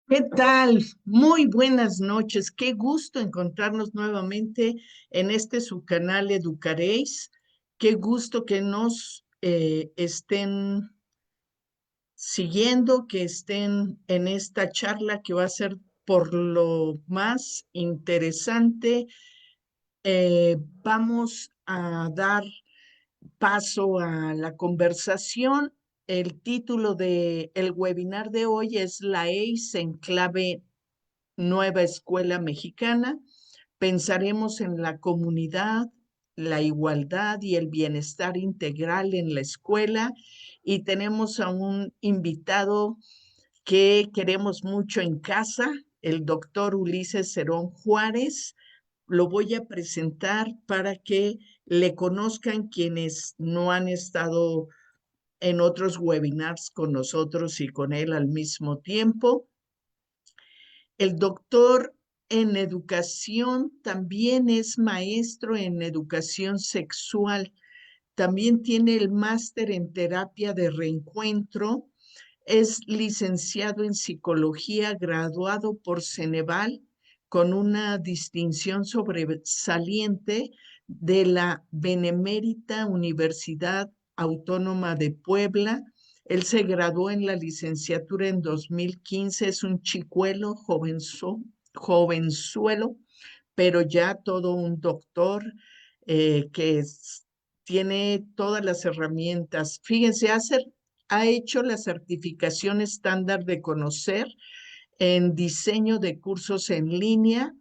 ¿Qué tal? Muy buenas noches. Qué gusto encontrarnos nuevamente en este su canal Educaréis. Qué gusto que nos estén siguiendo, que estén en esta charla que va a ser por lo más interesante. Vamos a dar paso a la conversación. El título del webinar de hoy es La EIS en clave Nueva Escuela Mexicana. Pensaremos en la comunidad, la igualdad y el bienestar integral en la escuela. Y tenemos a un invitado que queremos mucho en casa, el doctor Ulises Cerón Juárez. Lo voy a presentar para que le conozcan quienes no han estado en otros webinars con nosotros y con él al mismo tiempo. El doctor en educación también es maestro en educación sexual. También tiene el máster en terapia de reencuentro. Es licenciado en psicología, graduado por Ceneval con una distinción sobresaliente de la Benemérita Universidad Autónoma de Puebla. Él se graduó en la licenciatura en 2015. Es un chicuelo, jovenzuelo, pero ya todo un doctor tiene todas las herramientas. Fíjense, ha hecho la certificación estándar de conocer en diseño de cursos en línea.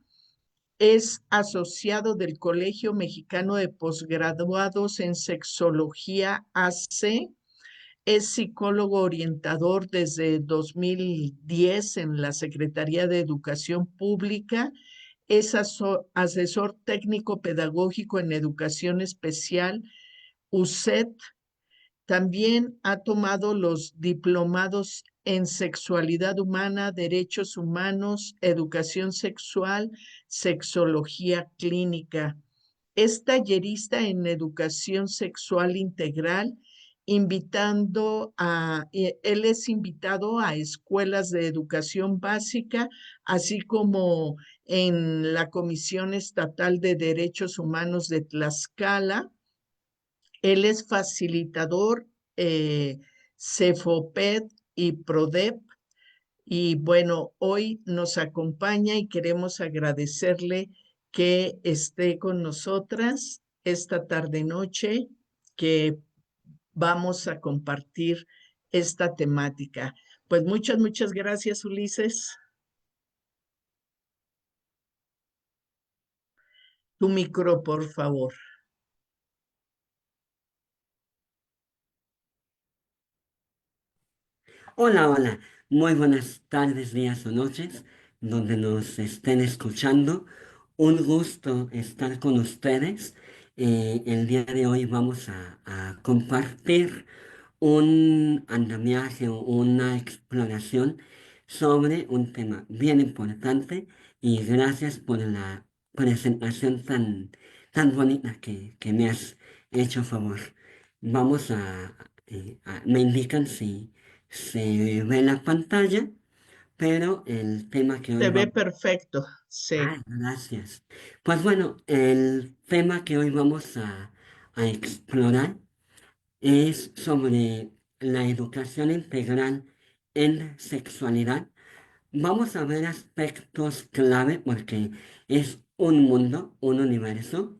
Es asociado del Colegio Mexicano de Posgraduados en Sexología AC. Es psicólogo orientador desde 2010 en la Secretaría de Educación Pública. Es asesor técnico pedagógico en educación especial, USED. También ha tomado los diplomados en sexualidad humana, derechos humanos, educación sexual, sexología clínica. Es tallerista en educación sexual integral, él es invitado a escuelas de educación básica, así como en la Comisión Estatal de Derechos Humanos de Tlaxcala. Él es facilitador CEFOPED y PRODEP. Y bueno, hoy nos acompaña y queremos agradecerle que esté con nosotras esta tarde-noche, que vamos a compartir esta temática. Pues muchas gracias, Ulises. Tu micro, por favor. Hola, hola. Muy buenas tardes, días o noches, donde nos estén escuchando. Un gusto estar con ustedes. El día de hoy vamos a compartir un andamiaje o una exploración sobre un tema bien importante y gracias por la presentación tan bonita que me has hecho favor. Vamos me indican si se ve la pantalla, pero el tema que hoy Se ve vamos... perfecto, sí. Ah, gracias. Pues bueno, el tema que hoy vamos a explorar es sobre la educación integral en sexualidad. Vamos a ver aspectos clave porque es un mundo, un universo.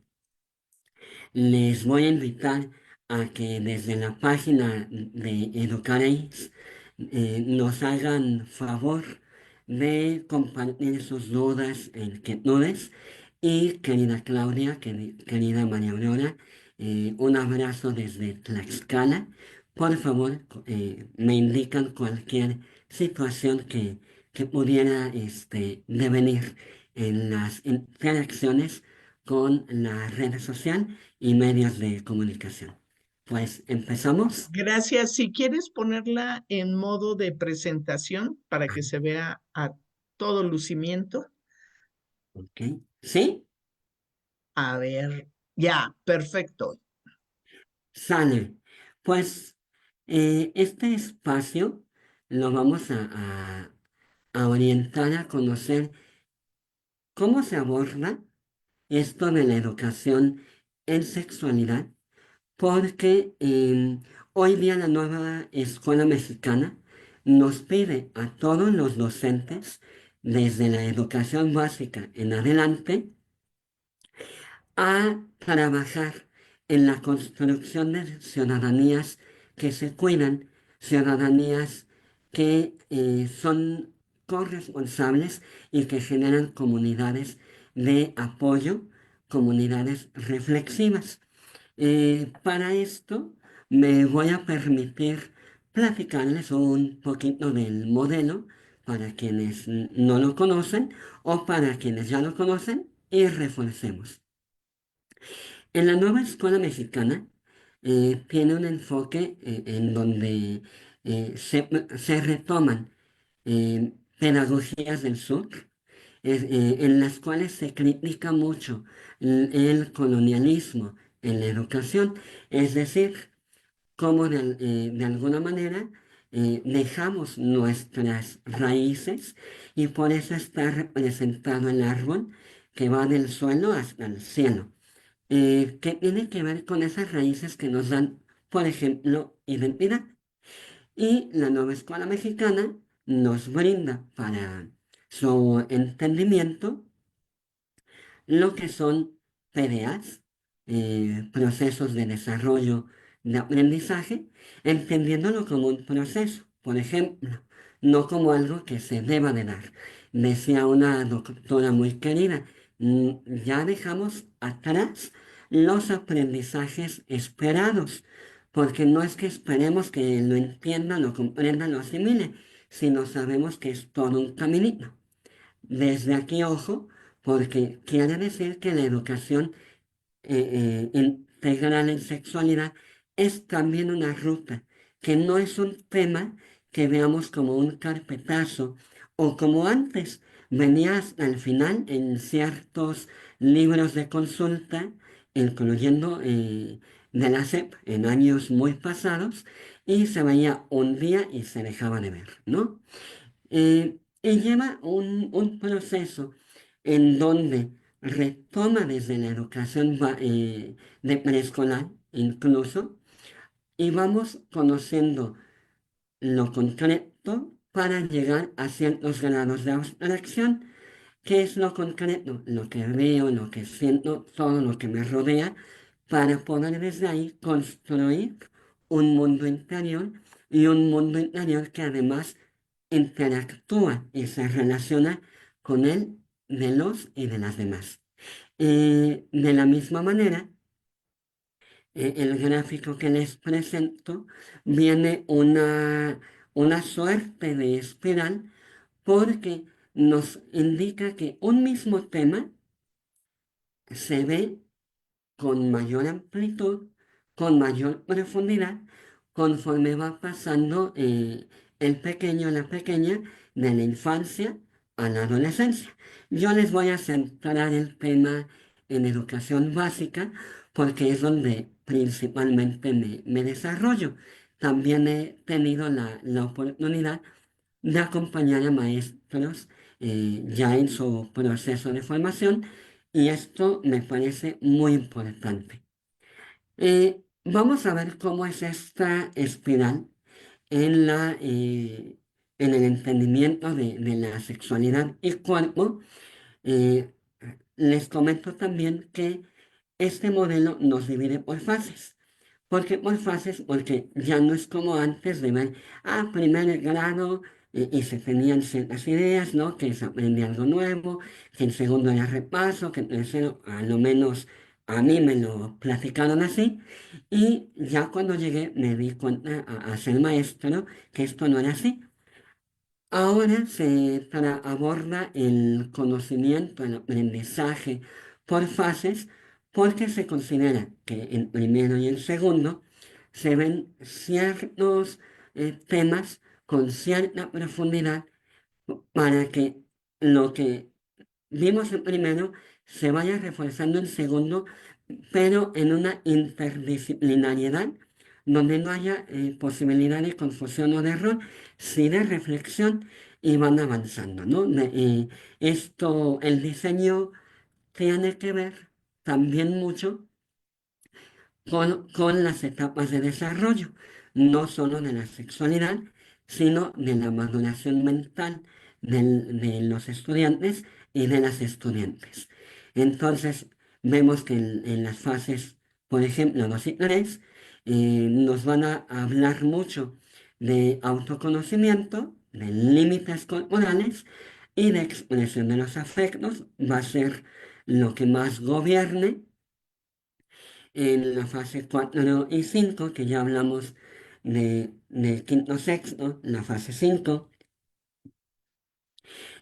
Les voy a invitar a que desde la página de Educaréis nos hagan favor de compartir sus dudas e inquietudes. Y querida Claudia, querida María Aurora, un abrazo desde Tlaxcala. Por favor, me indican cualquier situación que pudiera devenir en las interacciones con la red social y medios de comunicación. Pues empezamos. Gracias. Si quieres ponerla en modo de presentación para que se vea a todo lucimiento. Ok. ¿Sí? A ver, ya, perfecto. Sale. Pues este espacio lo vamos a orientar a conocer cómo se aborda esto de la educación en sexualidad, porque hoy día la nueva escuela mexicana nos pide a todos los docentes, desde la educación básica en adelante, a trabajar en la construcción de ciudadanías que se cuidan, ciudadanías que son corresponsables y que generan comunidades de apoyo, comunidades reflexivas. Para esto me voy a permitir platicarles un poquito del modelo para quienes no lo conocen o para quienes ya lo conocen y reforcemos. En la nueva escuela mexicana tiene un enfoque en donde se retoman pedagogías del sur, en las cuales se critica mucho el colonialismo en la educación, es decir, cómo de alguna manera dejamos nuestras raíces y por eso está representado el árbol que va del suelo hasta el cielo, que tiene que ver con esas raíces que nos dan, por ejemplo, identidad. Y la nueva escuela mexicana nos brinda para su entendimiento lo que son PDAs, procesos de desarrollo de aprendizaje, entendiéndolo como un proceso, por ejemplo, no como algo que se deba de dar. Decía una doctora muy querida, "Mm, ya dejamos atrás los aprendizajes esperados, porque no es que esperemos que lo entienda, lo comprenda, lo asimile, sino sabemos que es todo un caminito. Desde aquí, ojo, porque quiere decir que la educación integral en sexualidad es también una ruta, que no es un tema que veamos como un carpetazo o como antes venía hasta el final en ciertos libros de consulta, incluyendo de la SEP en años muy pasados, y se veía un día y se dejaba de ver, ¿no? Y lleva un proceso en donde retoma desde la educación de preescolar incluso, y vamos conociendo lo concreto para llegar a ciertos grados de abstracción. ¿Qué es lo concreto? Lo que veo, lo que siento, todo lo que me rodea, para poder desde ahí construir un mundo interior y un mundo interior que además interactúa y se relaciona con el de los y de las demás. De la misma manera, el gráfico que les presento viene una suerte de espiral porque nos indica que un mismo tema se ve con mayor amplitud, con mayor profundidad, conforme va pasando el pequeño o la pequeña de la infancia a la adolescencia. Yo les voy a centrar el tema en educación básica porque es donde principalmente me desarrollo. También he tenido la oportunidad de acompañar a maestros ya en su proceso de formación y esto me parece muy importante. Vamos a ver cómo es esta espiral en en el entendimiento de la sexualidad y cuerpo. Eh, Les comento también que este modelo nos divide por fases. ¿Por qué por fases? Porque ya no es como antes de ver, primer grado y se tenían ciertas ideas, ¿no? Que se aprendía algo nuevo, que en segundo era repaso, que en tercero, a lo menos a mí me lo platicaron así. Y ya cuando llegué me di cuenta a ser maestro que esto no era así. Ahora aborda el conocimiento, el aprendizaje por fases, porque se considera que en primero y en segundo se ven ciertos temas con cierta profundidad para que lo que vimos en primero se vaya reforzando en segundo, pero en una interdisciplinariedad donde no haya posibilidad de confusión o de error, sí de reflexión. y van avanzando, ¿no? Esto, el diseño tiene que ver también mucho con las etapas de desarrollo, no solo de la sexualidad, sino de la maduración mental de los estudiantes y de las estudiantes. Entonces, vemos que en las fases, por ejemplo, 2 y 3, nos van a hablar mucho de autoconocimiento, de límites corporales y de expresión de los afectos. Va a ser lo que más gobierne en la fase 4 y 5 que ya hablamos de quinto sexto, la fase 5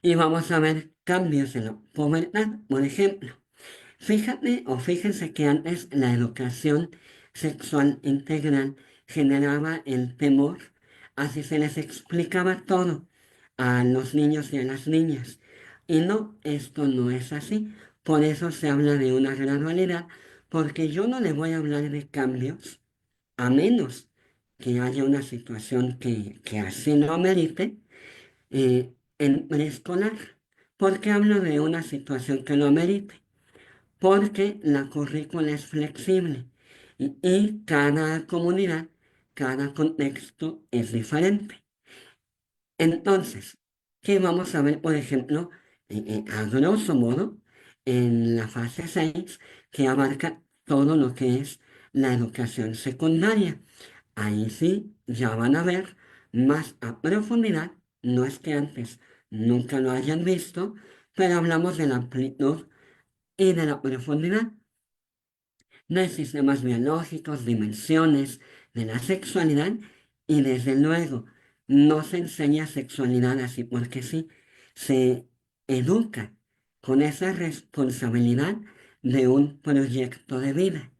y vamos a ver cambios en la pubertad, por ejemplo. Fíjate o fíjense que antes la educación sexual integral generaba el temor, así se les explicaba todo a los niños y a las niñas. Y no, esto no es así. Por eso se habla de una gradualidad, porque yo no le voy a hablar de cambios a menos que haya una situación que así lo amerite en preescolar. ¿Por qué hablo de una situación que lo amerite? Porque la currícula es flexible y cada comunidad, cada contexto es diferente. Entonces, ¿qué vamos a ver, por ejemplo, a grosso modo, en la fase 6 que abarca todo lo que es la educación secundaria? Ahí sí, ya van a ver más a profundidad, no es que antes nunca lo hayan visto, pero hablamos de la amplitud y de la profundidad de sistemas biológicos, dimensiones, de la sexualidad y desde luego no se enseña sexualidad así porque sí, se educa con esa responsabilidad de un proyecto de vida,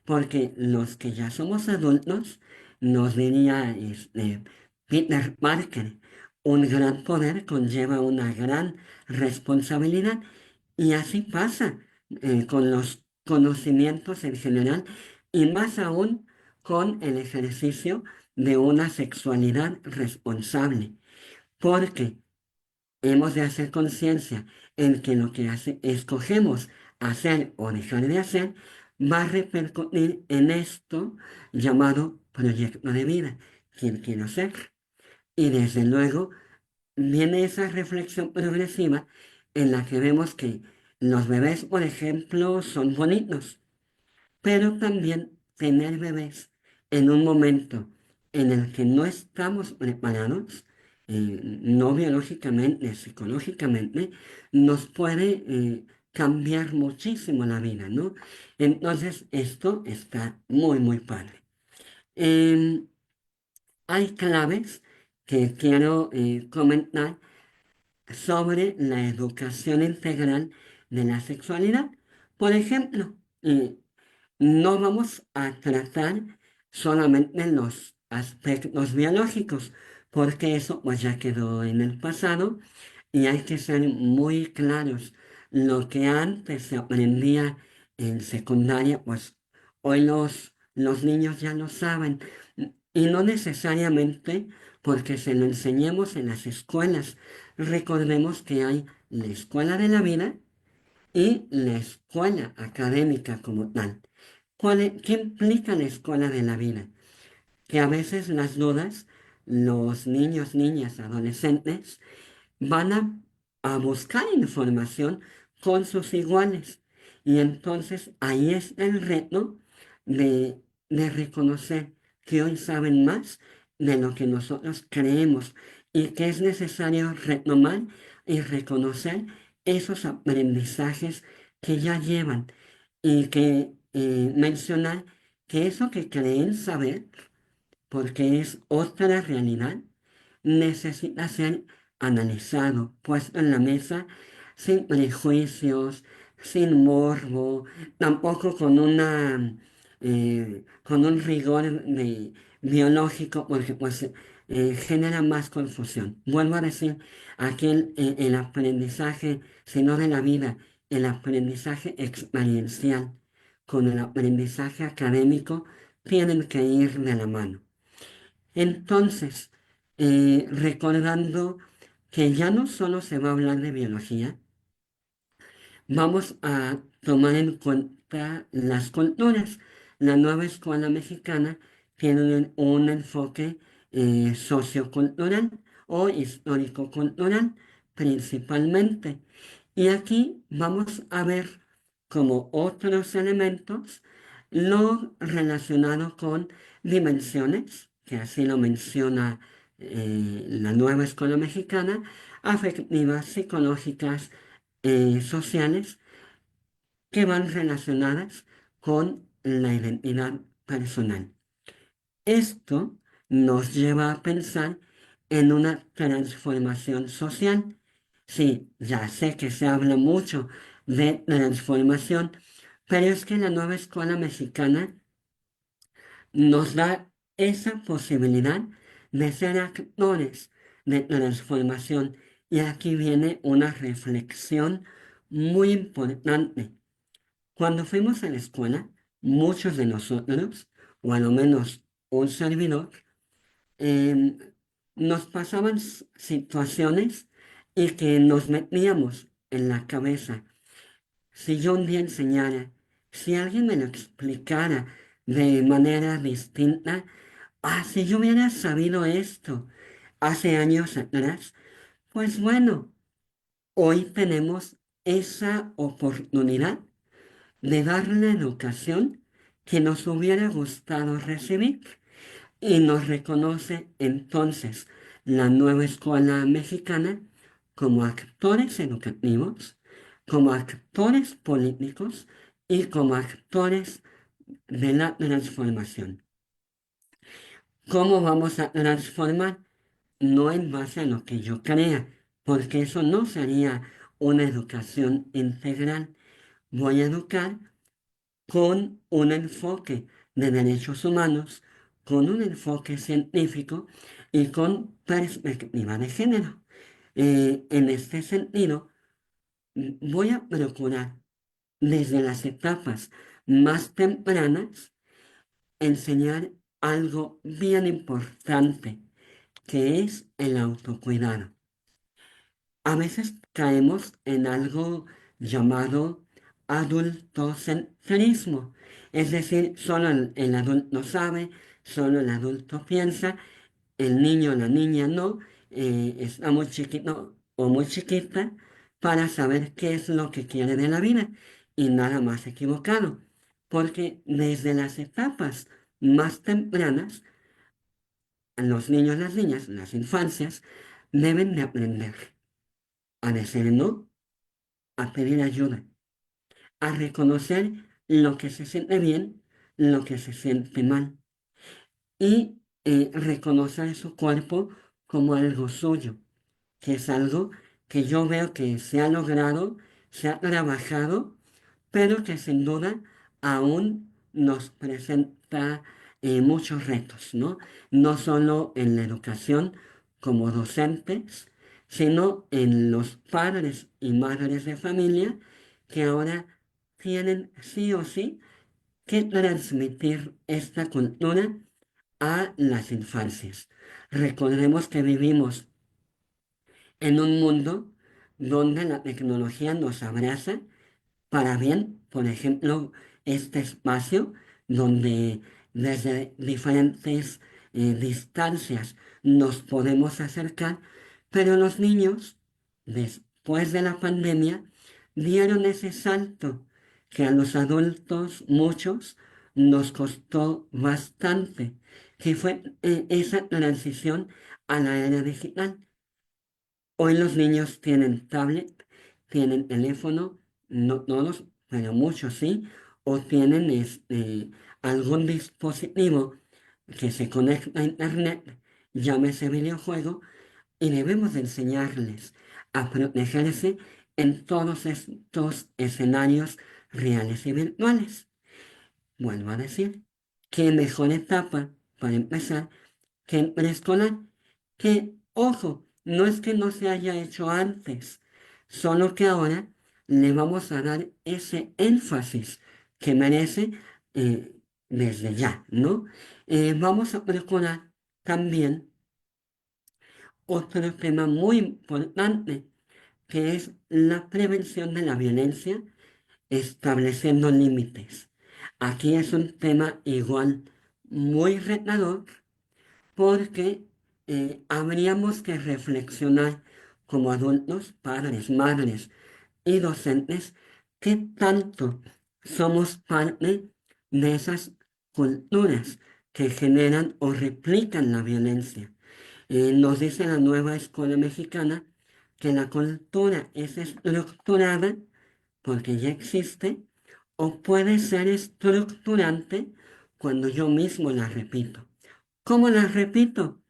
porque los que ya somos adultos, nos diría Peter Parker, un gran poder conlleva una gran responsabilidad y así pasa con los conocimientos en general y más aún con el ejercicio de una sexualidad responsable, porque hemos de hacer conciencia en que lo que escogemos hacer o dejar de hacer va a repercutir en esto llamado proyecto de vida, quien quiero ser. Y desde luego viene esa reflexión progresiva en la que vemos que los bebés, por ejemplo, son bonitos, pero también tener bebés en un momento en el que no estamos preparados, no biológicamente, psicológicamente, nos puede cambiar muchísimo la vida, ¿no? Entonces, esto está muy, muy padre. Em, Hay claves que quiero comentar sobre la educación integral de la sexualidad. Por ejemplo, no vamos a tratar solamente los aspectos biológicos, porque eso pues ya quedó en el pasado y hay que ser muy claros. Lo que antes se aprendía en secundaria, pues hoy los niños ya lo saben. Y no necesariamente porque se lo enseñemos en las escuelas. Recordemos que hay la escuela de la vida y la escuela académica como tal. ¿Qué implica la escuela de la vida? Que a veces las dudas, los niños, niñas, adolescentes, van a buscar información con sus iguales. Y entonces ahí es el reto de reconocer que hoy saben más de lo que nosotros creemos y que es necesario retomar y reconocer esos aprendizajes que ya llevan y que mencionar que eso que creen saber porque es otra realidad, necesita ser analizado, puesto en la mesa sin prejuicios, sin morbo, tampoco con un rigor biológico, porque pues genera más confusión. Vuelvo a decir, aquí el aprendizaje, sino de la vida, el aprendizaje experiencial con el aprendizaje académico tienen que ir de la mano. Entonces, recordando que ya no solo se va a hablar de biología, vamos a tomar en cuenta las culturas. La nueva escuela mexicana tiene un enfoque sociocultural o histórico-cultural principalmente. Y aquí vamos a ver como otros elementos lo relacionado con dimensiones, que así lo menciona la nueva escuela mexicana, afectivas, psicológicas, sociales que van relacionadas con la identidad personal. Esto nos lleva a pensar en una transformación social. Sí, ya sé que se habla mucho de transformación, pero es que la nueva escuela mexicana nos da esa posibilidad de ser actores de transformación. Y aquí viene una reflexión muy importante. Cuando fuimos a la escuela, muchos de nosotros, o a lo menos un servidor, em, nos pasaban situaciones y que nos metíamos en la cabeza. Si yo un día enseñara, si alguien me lo explicara de manera distinta, si yo hubiera sabido esto hace años atrás, pues bueno, hoy tenemos esa oportunidad de dar la educación que nos hubiera gustado recibir y nos reconoce entonces la nueva escuela mexicana como actores educativos, como actores políticos y como actores de la transformación. ¿Cómo vamos a transformar? No en base a lo que yo crea, porque eso no sería una educación integral. Voy a educar con un enfoque de derechos humanos, con un enfoque científico y con perspectiva de género. En este sentido, voy a procurar desde las etapas más tempranas enseñar algo bien importante, que es el autocuidado. A veces caemos en algo llamado adultocentrismo, es decir, solo el adulto sabe, solo el adulto piensa, el niño o la niña no, está muy chiquito o muy chiquita para saber qué es lo que quiere de la vida y nada más equivocado, porque desde las etapas más tempranas, los niños, las niñas, las infancias deben de aprender a decir no, a pedir ayuda, a reconocer lo que se siente bien, lo que se siente mal y reconocer su cuerpo como algo suyo, que es algo que yo veo que se ha logrado, se ha trabajado, pero que sin duda aún nos presenta muchos retos, ¿no? No solo en la educación como docentes, sino en los padres y madres de familia que ahora tienen sí o sí que transmitir esta cultura a las infancias. Recordemos que vivimos en un mundo donde la tecnología nos abraza para bien, por ejemplo, este espacio donde desde diferentes distancias nos podemos acercar, pero los niños, después de la pandemia, dieron ese salto que a los adultos, muchos, nos costó bastante, que fue esa transición a la era digital. Hoy los niños tienen tablet, tienen teléfono, no todos, pero muchos sí, o tienen algún dispositivo que se conecta a internet, llámese videojuego, y debemos de enseñarles a protegerse en todos estos escenarios reales y virtuales. Vuelvo a decir, qué mejor etapa para empezar que el preescolar, que, ojo, no es que no se haya hecho antes, solo que ahora le vamos a dar ese énfasis que merece desde ya, ¿no? Vamos a procurar también otro tema muy importante, que es la prevención de la violencia, estableciendo límites. Aquí es un tema igual muy retador porque habríamos que reflexionar como adultos, padres, madres y docentes, qué tanto somos parte de esas culturas que generan o replican la violencia. Nos dice la nueva escuela mexicana que la cultura es estructurada porque ya existe o puede ser estructurante cuando yo mismo la repito. ¿Cómo la repito?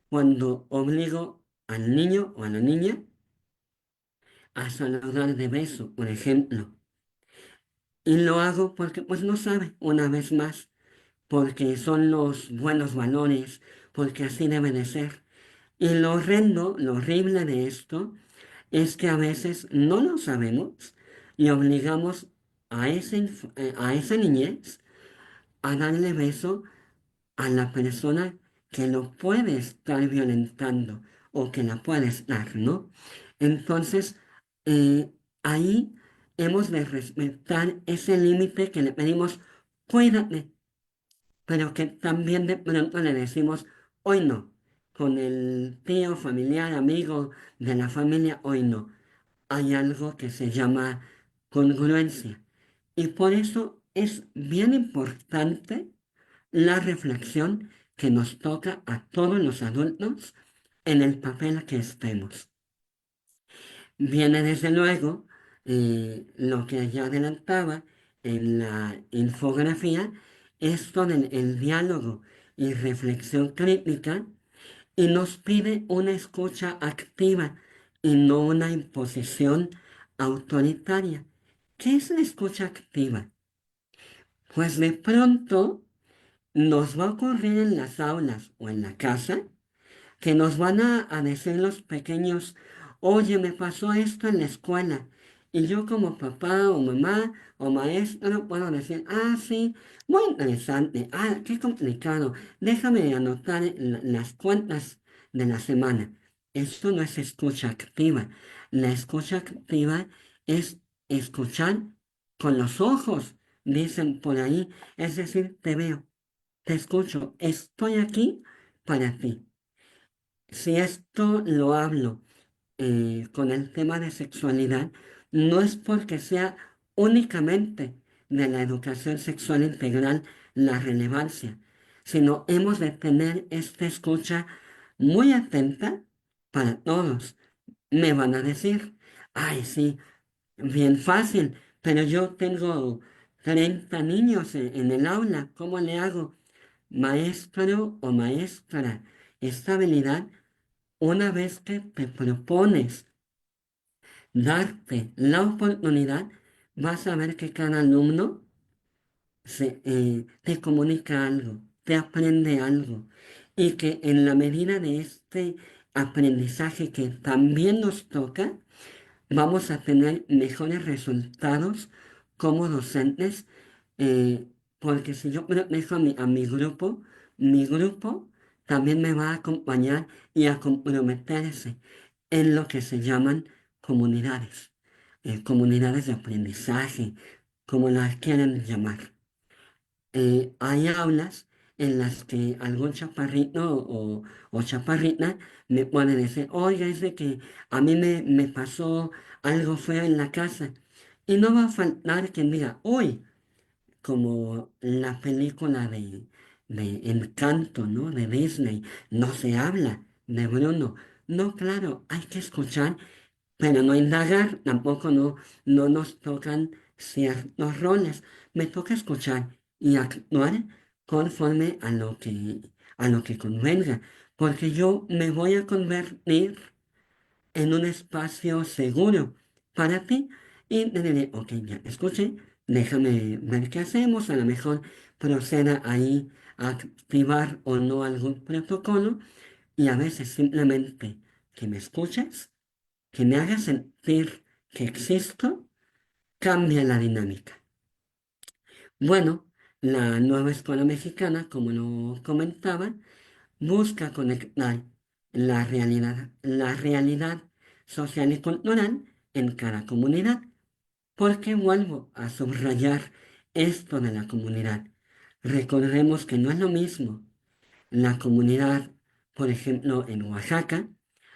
Cuando obligo al niño o a la niña a saludar de beso, por ejemplo. Y lo hago porque pues no sabe, una vez más, porque son los buenos valores, porque así debe de ser. Y lo horrendo, lo horrible de esto es que a veces no lo sabemos y obligamos a esa niñez a darle beso a la persona que lo puede estar violentando o que la puede estar, ¿no? Entonces, eh, ahí hemos de respetar ese límite que le pedimos, cuídate, pero que también de pronto le decimos, hoy no, con el tío, familiar, amigo de la familia, hoy no. Hay algo que se llama congruencia. Y por eso es bien importante la reflexión que nos toca a todos los adultos en el papel que estemos. Viene desde luego lo que ya adelantaba en la infografía, esto del el diálogo y reflexión crítica, y nos pide una escucha activa y no una imposición autoritaria. ¿Qué es la escucha activa? Pues de pronto nos va a ocurrir en las aulas o en la casa que nos van a decir los pequeños, oye, me pasó esto en la escuela. Y yo como papá o mamá o maestro puedo decir, ah, sí, muy interesante, ah, qué complicado, déjame anotar las cuentas de la semana. Esto no es escucha activa. La escucha activa es escuchar con los ojos, dicen por ahí, es decir, te veo, te escucho, estoy aquí para ti. Si esto lo hablo con el tema de sexualidad, no es porque sea únicamente de la educación sexual integral la relevancia, sino hemos de tener esta escucha muy atenta para todos. Me van a decir, ay, sí, bien fácil, pero yo tengo 30 niños en el aula, ¿cómo le hago? Maestro o maestra, esta habilidad una vez que te propones darte la oportunidad, vas a ver que cada alumno te comunica algo, te aprende algo y que en la medida de este aprendizaje que también nos toca, vamos a tener mejores resultados como docentes, eh, porque si yo protejo a mi grupo también me va a acompañar y a comprometerse en lo que se llaman comunidades, comunidades de aprendizaje, como las quieren llamar. Hay aulas en las que algún chaparrito o chaparrita me puede decir, oiga, es de que a mí me pasó algo feo en la casa. Y no va a faltar quien diga, uy, como la película de Encanto, ¿no? De Disney, no se habla de Bruno. No, claro, hay que escuchar pero no indagar, tampoco no nos tocan ciertos roles. Me toca escuchar y actuar conforme a lo que convenga, porque yo me voy a convertir en un espacio seguro para ti y te diré, ok, ya escuché, déjame ver qué hacemos, a lo mejor proceda ahí a activar o no algún protocolo y a veces simplemente que me escuches que me haga sentir que existo, cambia la dinámica. Bueno, la nueva escuela mexicana, como lo comentaba, busca conectar la realidad social y cultural en cada comunidad. Porque vuelvo a subrayar esto de la comunidad. Recordemos que no es lo mismo la comunidad, por ejemplo, en Oaxaca,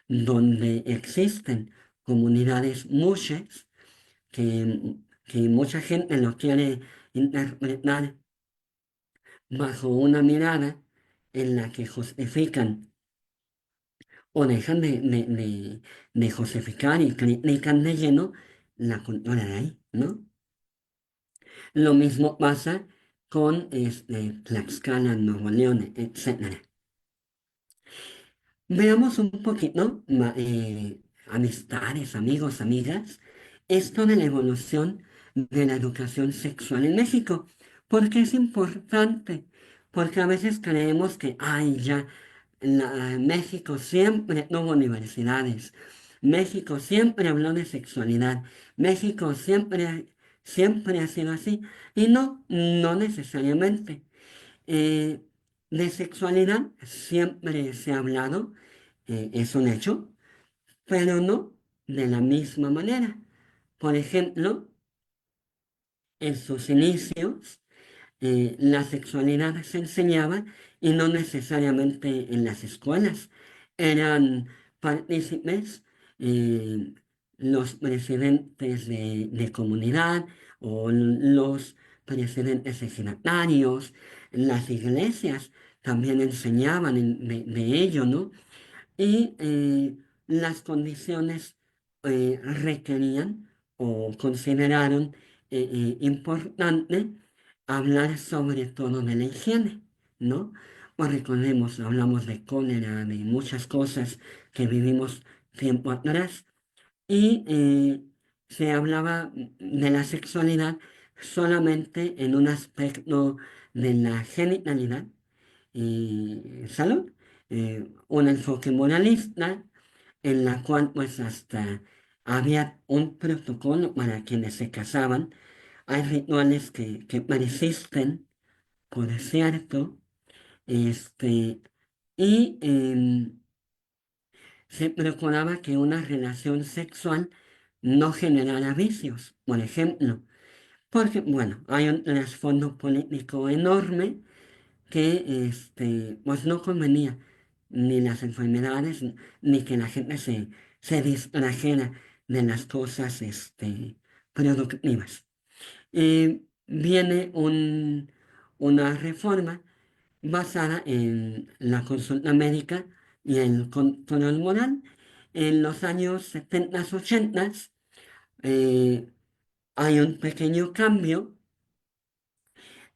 donde existen comunidades mushes, que mucha gente lo quiere interpretar bajo una mirada en la que justifican o dejan de justificar y critican de lleno la cultura de ahí, ¿no? Lo mismo pasa con Tlaxcala, Nuevo León, etc. Veamos un poquito, amistades, amigos, amigas, esto de la evolución de la educación sexual en México. ¿Por qué es importante? Porque a veces creemos que, ay, ya, México siempre tuvo universidades, México siempre habló de sexualidad, México siempre ha sido así. Y no, no necesariamente. Eh, de sexualidad siempre se ha hablado, es un hecho, pero no de la misma manera. Por ejemplo, en sus inicios, la sexualidad se enseñaba y no necesariamente en las escuelas. Eran partícipes eh, los presidentes de comunidad o los presidentes ejidatarios, las iglesias también enseñaban de ello, ¿no? Y las condiciones requerían o consideraron importante hablar sobre todo de la higiene, ¿no? Pues recordemos, hablamos de cólera, de muchas cosas que vivimos tiempo atrás y se hablaba de la sexualidad solamente en un aspecto de la genitalidad y salud, un enfoque moralista en la cual pues hasta había un protocolo para quienes se casaban. Hay rituales que persisten, por cierto, este, y se procuraba que una relación sexual no generara vicios, por ejemplo, porque, bueno, hay un trasfondo político enorme que pues no convenía ni las enfermedades ni que la gente se distrajera de las cosas productivas. Viene una reforma basada en la consulta médica y el control moral. En los años 70, 80 eh, hay un pequeño cambio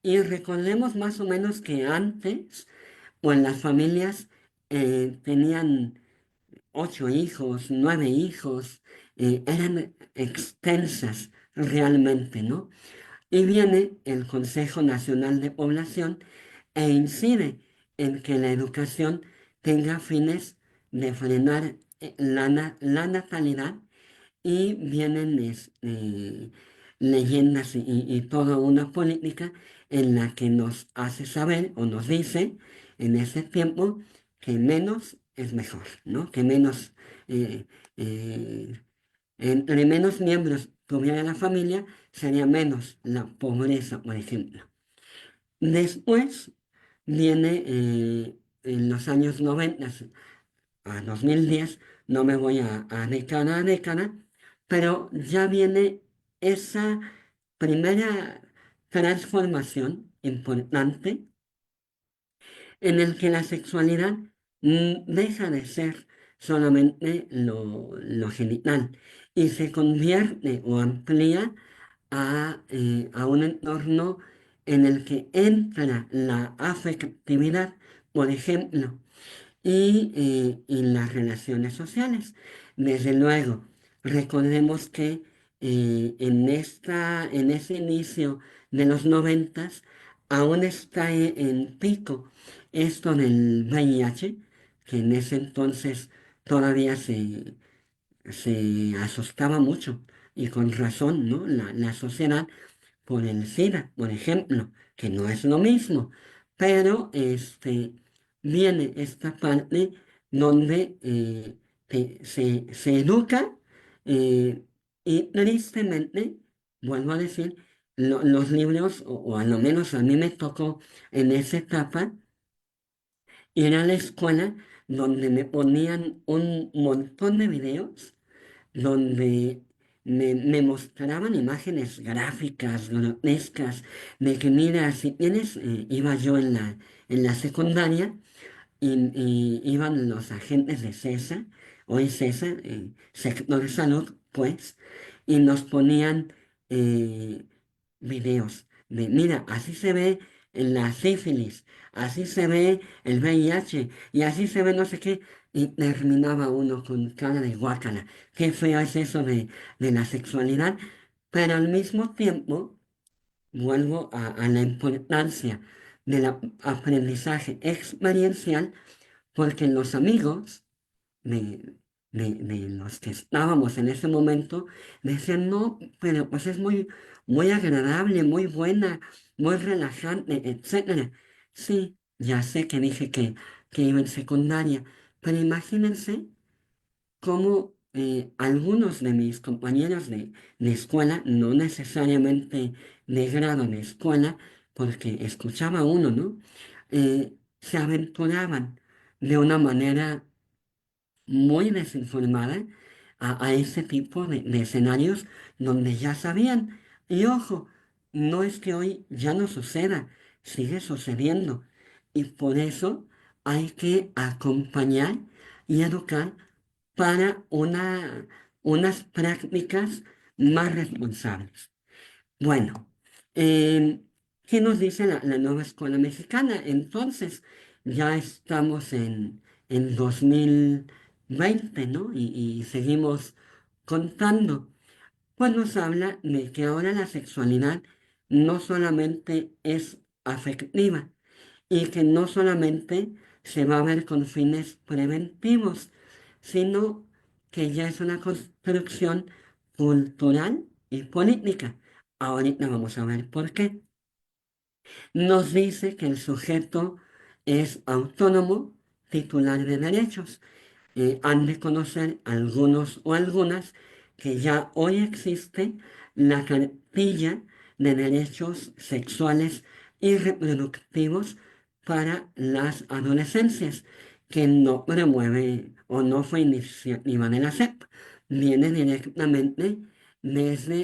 y recordemos más o menos que antes, pues las familias tenían 8 hijos, 9 hijos, eran extensas realmente, ¿no? Y viene el Consejo Nacional de Población e incide en que la educación tenga fines de frenar la natalidad y vienen leyendas y toda una política en la que nos hace saber o nos dice en ese tiempo que menos es mejor, ¿no? Que menos, eh, eh, entre menos miembros tuviera la familia, sería menos la pobreza, por ejemplo. Después viene en los años 90 a 2010, no me voy a década a década, pero ya viene esa primera transformación importante en el que la sexualidad deja de ser solamente lo genital y se convierte o amplía a un entorno en el que entra la afectividad, por ejemplo, y las relaciones sociales. Desde luego, recordemos que en ese inicio de los 90 aún está en pico esto del VIH, que en ese entonces todavía se asustaba mucho y con razón, ¿no? La sociedad por el SIDA, por ejemplo, que no es lo mismo, pero viene esta parte donde se educa y tristemente, vuelvo a decir, los libros, o a lo menos a mí me tocó en esa etapa, ir a la escuela donde me ponían un montón de videos donde me mostraban imágenes gráficas, grotescas, de que mira, si tienes, iba yo en la secundaria y iban los agentes de CESA, hoy CESA, sector de salud, pues, y nos ponían eh, videos de, mira, así se ve la sífilis, así se ve el VIH, y así se ve no sé qué, y terminaba uno con cara de guácala. Qué feo es eso de la sexualidad, pero al mismo tiempo vuelvo a la importancia del aprendizaje experiencial, porque los amigos de, de los que estábamos en ese momento decían, no, pero pues es muy, muy agradable, muy buena, muy relajante, etcétera. Sí, ya sé que dije que iba en secundaria, pero imagínense cómo algunos de mis compañeros de escuela, no necesariamente de grado de escuela, porque escuchaba uno, ¿no? Se aventuraban de una manera muy desinformada a ese tipo de escenarios donde ya sabían. Y ojo, no es que hoy ya no suceda, sigue sucediendo. Y por eso hay que acompañar y educar para unas prácticas más responsables. Bueno, eh, ¿qué nos dice la nueva escuela mexicana? Entonces, ya estamos en 2020, ¿no? Y seguimos contando. Pues nos habla de que ahora la sexualidad no solamente es afectiva y que no solamente se va a ver con fines preventivos, sino que ya es una construcción cultural y política. Ahorita vamos a ver por qué. Nos dice que el sujeto es autónomo, titular de derechos. Han de conocer algunos o algunas que ya hoy existe la cartilla de derechos sexuales y reproductivos para las adolescencias, que no promueve o no fue iniciativa de la SEP, viene directamente desde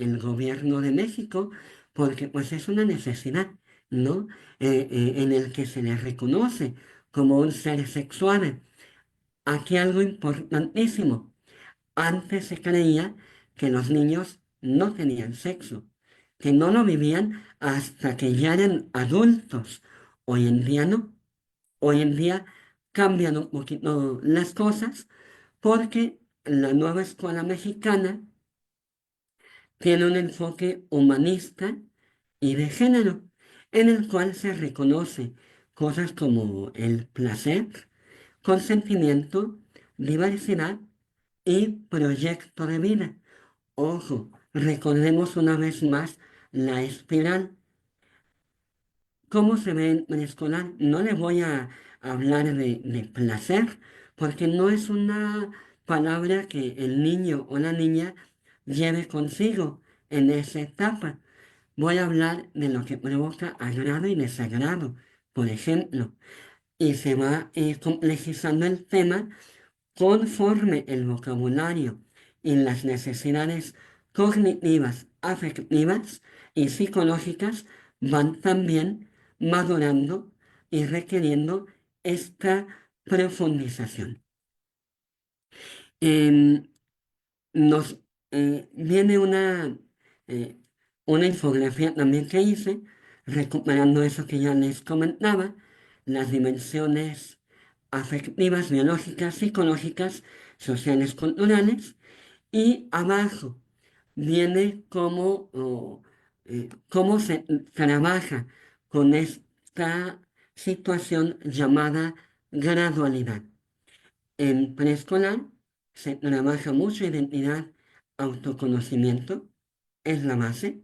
el gobierno de México, porque pues es una necesidad, ¿no? En el que se les reconoce como un ser sexual. Aquí algo importantísimo. Antes se creía que los niños no tenían sexo, que no lo vivían hasta que ya eran adultos. Hoy en día no. Hoy en día cambian un poquito las cosas porque la nueva escuela mexicana tiene un enfoque humanista y de género, en el cual se reconoce cosas como el placer, consentimiento, diversidad y proyecto de vida. Ojo, recordemos una vez más la espiral. ¿Cómo se ve en preescolar? No le voy a hablar de placer, porque no es una palabra que el niño o la niña lleve consigo en esa etapa. Voy a hablar de lo que provoca agrado y desagrado, por ejemplo, y se va complejizando el tema conforme el vocabulario y las necesidades cognitivas, afectivas y psicológicas van también madurando y requiriendo esta profundización. Em, nos viene eh, una infografía también que hice, recuperando eso que ya les comentaba, las dimensiones afectivas, biológicas, psicológicas, sociales, culturales, y abajo viene cómo se trabaja con esta situación llamada gradualidad. En preescolar se trabaja mucho identidad, autoconocimiento, es la base.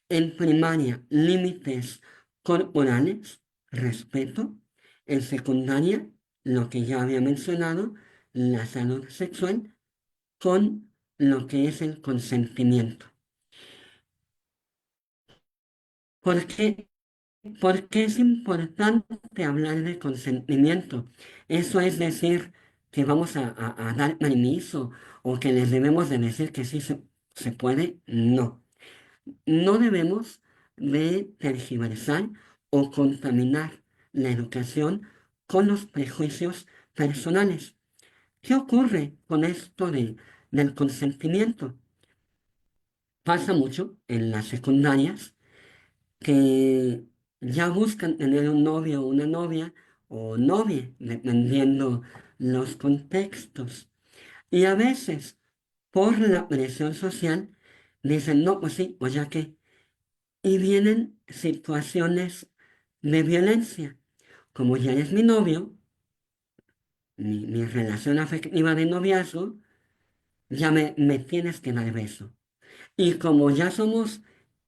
En primaria, límites corporales, respeto. En secundaria, lo que ya había mencionado, la salud sexual, con lo que es el consentimiento. ¿Por qué? Porque es importante hablar de consentimiento. Eso es decir que vamos a dar permiso o que les debemos de decir que sí se puede. No. No debemos de tergiversar o contaminar la educación con los prejuicios personales. ¿Qué ocurre con esto del consentimiento? Pasa mucho en las secundarias que ya buscan tener un novio o una novia o novia, dependiendo los contextos. Y a veces, por la presión social, dicen, no, pues sí, pues ya que. Y vienen situaciones de violencia. Como ya eres mi novio, mi relación afectiva de noviazgo, ya me tienes que dar beso. Y como ya somos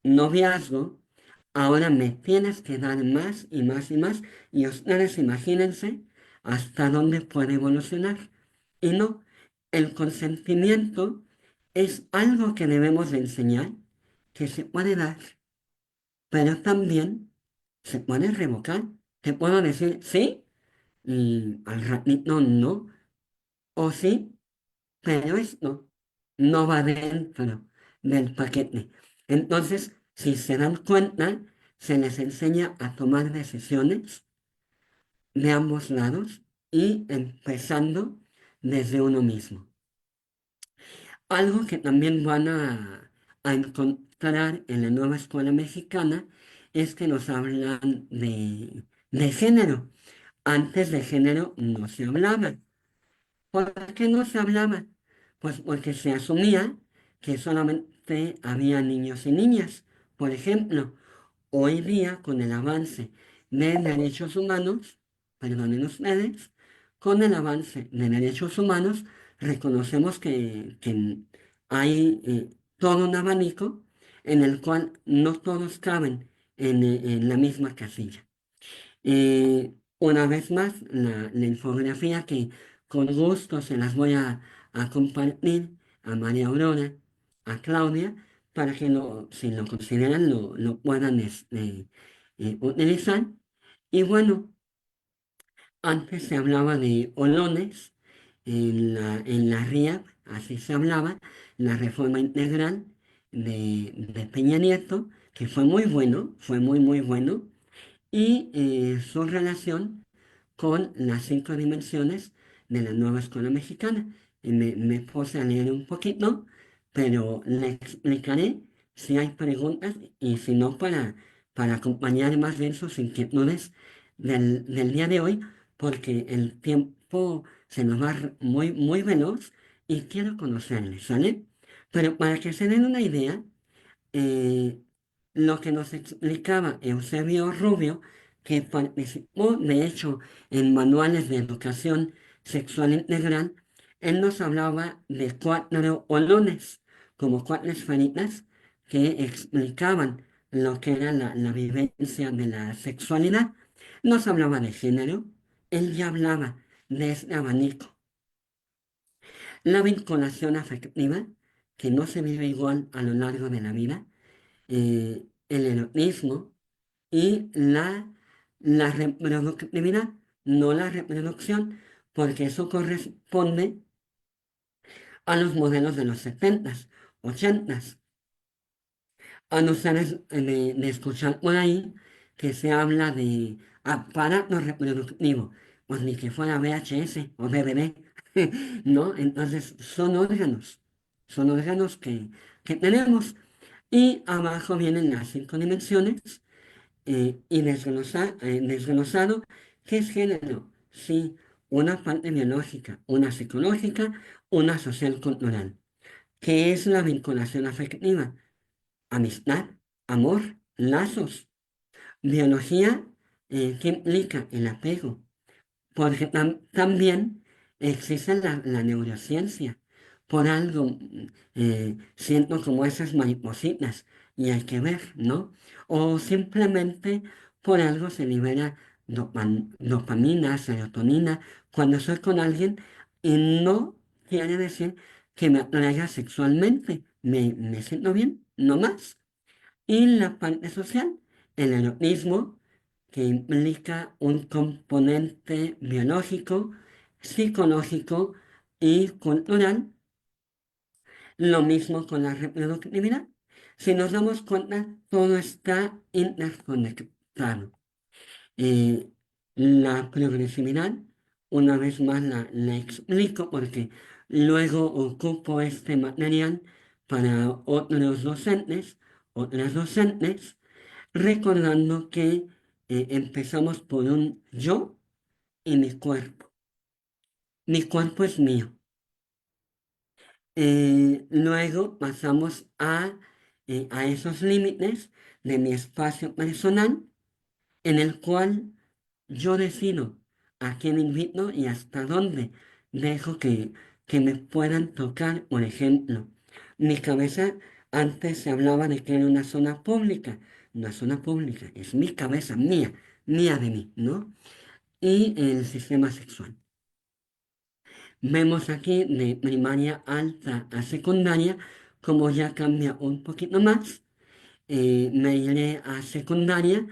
noviazgo, ahora me tienes que dar más y más y más. Y ustedes imagínense hasta dónde puede evolucionar. Y no, el consentimiento es algo que debemos de enseñar, que se puede dar, pero también se puede revocar. Te puedo decir sí y al ratito no, o sí, pero esto no va dentro del paquete. Entonces, si se dan cuenta, se les enseña a tomar decisiones de ambos lados y empezando desde uno mismo. Algo que también van a encontrar en la nueva escuela mexicana es que nos hablan de género. Antes de género no se hablaba. ¿Por qué no se hablaba? Pues porque se asumía que solamente había niños y niñas. Por ejemplo, hoy día, con el avance de derechos humanos, perdonen ustedes, con el avance de derechos humanos, reconocemos que hay todo un abanico en el cual no todos caben en la misma casilla. Una vez más, la infografía que con gusto se las voy a compartir a María Aurora, a Claudia, para que si lo consideran lo puedan utilizar. Y bueno, antes se hablaba de olones en la RIAP, así se hablaba, la reforma integral de Peña Nieto, que fue muy bueno, fue muy, muy bueno y su relación con las 5 dimensiones de la nueva escuela mexicana. Y me puse a leer un poquito, pero le explicaré si hay preguntas y si no para acompañar más bien sus inquietudes del día de hoy, porque el tiempo se nos va muy, muy veloz y quiero conocerles, ¿sale? Pero para que se den una idea, eh, lo que nos explicaba Eusebio Rubio, que participó de hecho en manuales de educación sexual integral, él nos hablaba de 4 olones, como 4 esferitas que explicaban lo que era la vivencia de la sexualidad. Nos hablaba de género, él ya hablaba de este abanico. La vinculación afectiva, que no se vive igual a lo largo de la vida, el erotismo y la reproductividad, no la reproducción, porque eso corresponde a los modelos de los 70s, 80s. Han ustedes de escuchar por ahí que se habla de aparato reproductivo, pues ni que fuera VHS o DVD, ¿no? Entonces son órganos que tenemos. Y abajo vienen las 5 dimensiones y desglosado qué es género. Sí, una parte biológica, una psicológica, una social cultural. ¿Qué es la vinculación afectiva? Amistad, amor, lazos. Biología, ¿qué implica? El apego. Porque también existe la neurociencia. Por algo siento como esas maripositas y hay que ver, ¿no? O simplemente por algo se libera dopamina, serotonina, cuando estoy con alguien y no quiere decir que me atraiga sexualmente. Me siento bien, no más. Y la parte social, el erotismo, que implica un componente biológico, psicológico y cultural, lo mismo con la reproductividad. Si nos damos cuenta, todo está interconectado. Eh, la progresividad, una vez más la explico porque luego ocupo este material para otros docentes, otras docentes, recordando que empezamos por un yo y mi cuerpo. Mi cuerpo es mío. Luego pasamos a esos límites de mi espacio personal en el cual yo decido a quién invito y hasta dónde dejo que me puedan tocar. Por ejemplo, mi cabeza antes se hablaba de que era una zona pública, es mi cabeza, mía, mía de mí, ¿no? Y el sistema sexual. Vemos aquí de primaria alta a secundaria, como ya cambia un poquito más, me iré a secundaria,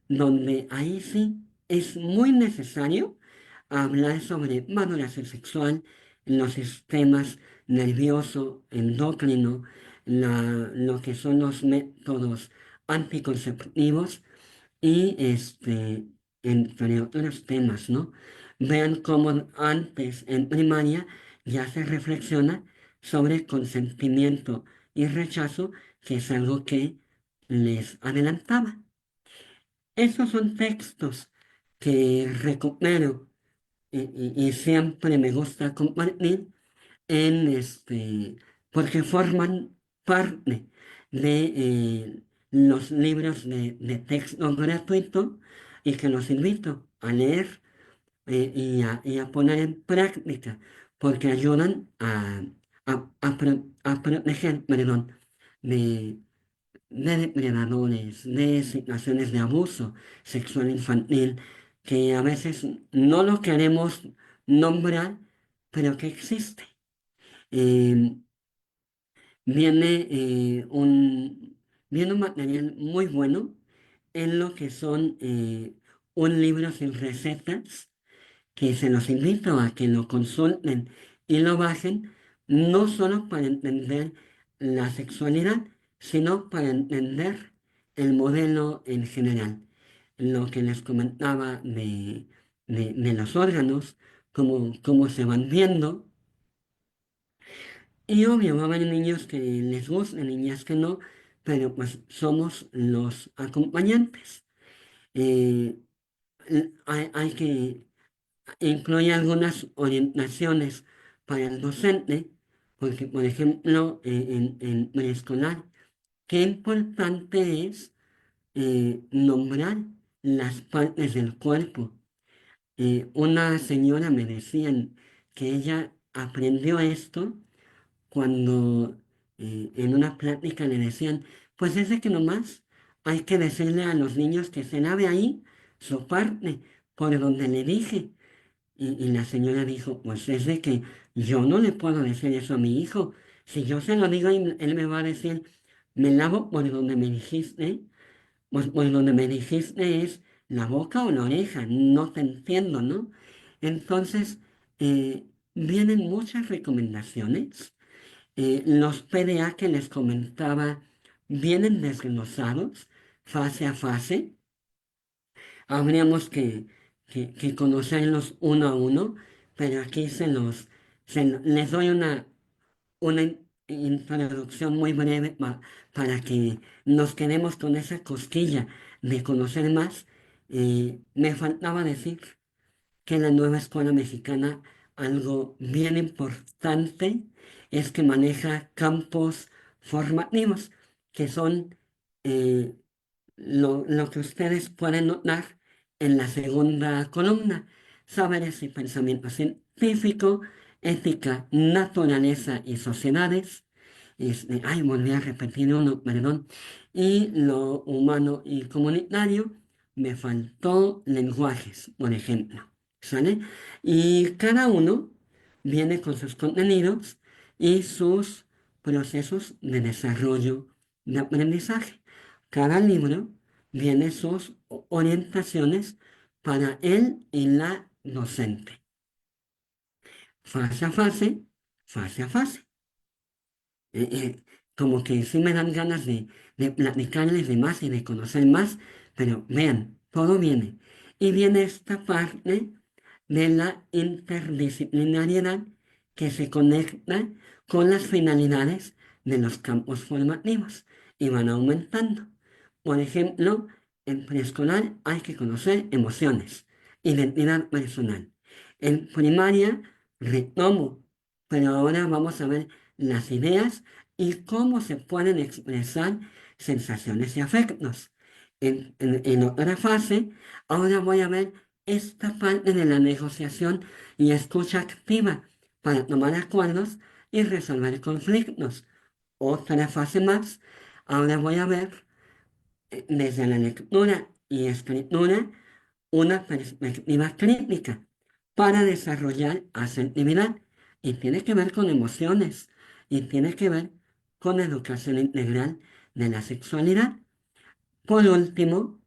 donde ahí sí es muy necesario hablar sobre maduración sexual, los sistemas nervioso, endocrino, lo que son los métodos anticonceptivos y entre otros temas, ¿no? Vean cómo antes en primaria ya se reflexiona sobre consentimiento y rechazo, que es algo que les adelantaba. Esos son textos que recupero y siempre me gusta compartir en porque forman parte de los libros de texto gratuito y que los invito a leer y a poner en práctica porque ayudan a proteger, perdón, de, de depredadores, de situaciones de abuso sexual infantil que a veces no lo queremos nombrar, pero que existe. Eh, viene, viene un material muy bueno en lo que son un libro sin recetas, que se los invito a que lo consulten y lo bajen, no solo para entender la sexualidad, sino para entender el modelo en general. Lo que les comentaba de los órganos, cómo se van viendo. Y obvio, va a haber niños que les gusten, niñas que no, pero pues somos los acompañantes. Eh, hay que incluir algunas orientaciones para el docente, porque por ejemplo, en preescolar, qué importante es nombrar las partes del cuerpo. Una señora me decía que ella aprendió esto cuando en una plática le decían, pues es de que nomás hay que decirle a los niños que se lave ahí su parte, por donde le dije. Y la señora dijo, pues es de que yo no le puedo decir eso a mi hijo. Si yo se lo digo, él me va a decir, me lavo por donde me dijiste, pues por donde me dijiste es la boca o la oreja, no te entiendo, ¿no? Entonces, vienen muchas recomendaciones, los PDA que les comentaba vienen desglosados fase a fase. Habríamos que conocerlos uno a uno, pero aquí les doy una introducción muy breve para que nos quedemos con esa cosquilla de conocer más. Me faltaba decir que la nueva escuela mexicana, algo bien importante, es que maneja campos formativos, que son eh, lo que ustedes pueden notar en la segunda columna, saberes y pensamiento científico, ética, naturaleza y sociedades. Volví a repetir uno, perdón. Y lo humano y comunitario, me faltó lenguajes, por ejemplo, ¿sale? Y cada uno viene con sus contenidos y sus procesos de desarrollo de aprendizaje. Cada libro viene sus orientaciones para él y la docente. Fase a fase, fase a fase. eh, eh, Como que sí me dan ganas de platicarles de más y de conocer más, pero vean, todo viene. Y viene esta parte de la interdisciplinariedad que se conecta con las finalidades de los campos formativos y van aumentando. Por ejemplo, en preescolar hay que conocer emociones, identidad personal. En primaria retomo, pero ahora vamos a ver las ideas y cómo se pueden expresar sensaciones y afectos. En otra fase, ahora voy a ver esta parte de la negociación y escucha activa para tomar acuerdos y resolver conflictos. Otra fase más, ahora voy a ver desde la lectura y escritura una perspectiva crítica para desarrollar asertividad y tiene que ver con emociones y tiene que ver con educación integral de la sexualidad. Por último,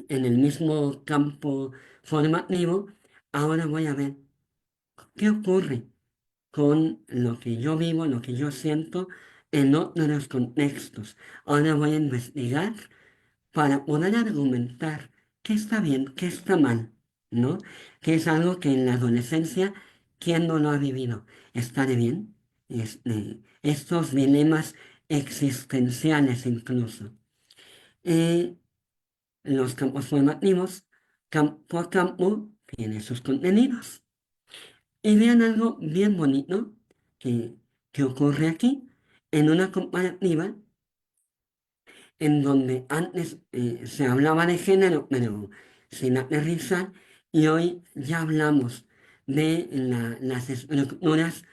en el mismo campo formativo, ahora voy a ver qué ocurre con lo que yo vivo, lo que yo siento en otros contextos. Ahora voy a investigar para poder argumentar qué está bien, qué está mal, ¿no? Que es algo que en la adolescencia, ¿quién no lo ha vivido? ¿Estaré bien? Estos dilemas existenciales incluso. Eh, los campos formativos, campo a campo, tienen sus contenidos. Y vean algo bien bonito que, que ocurre aquí. En una comparativa en donde antes se hablaba de género, pero sin aterrizar, y hoy ya hablamos de las estructuras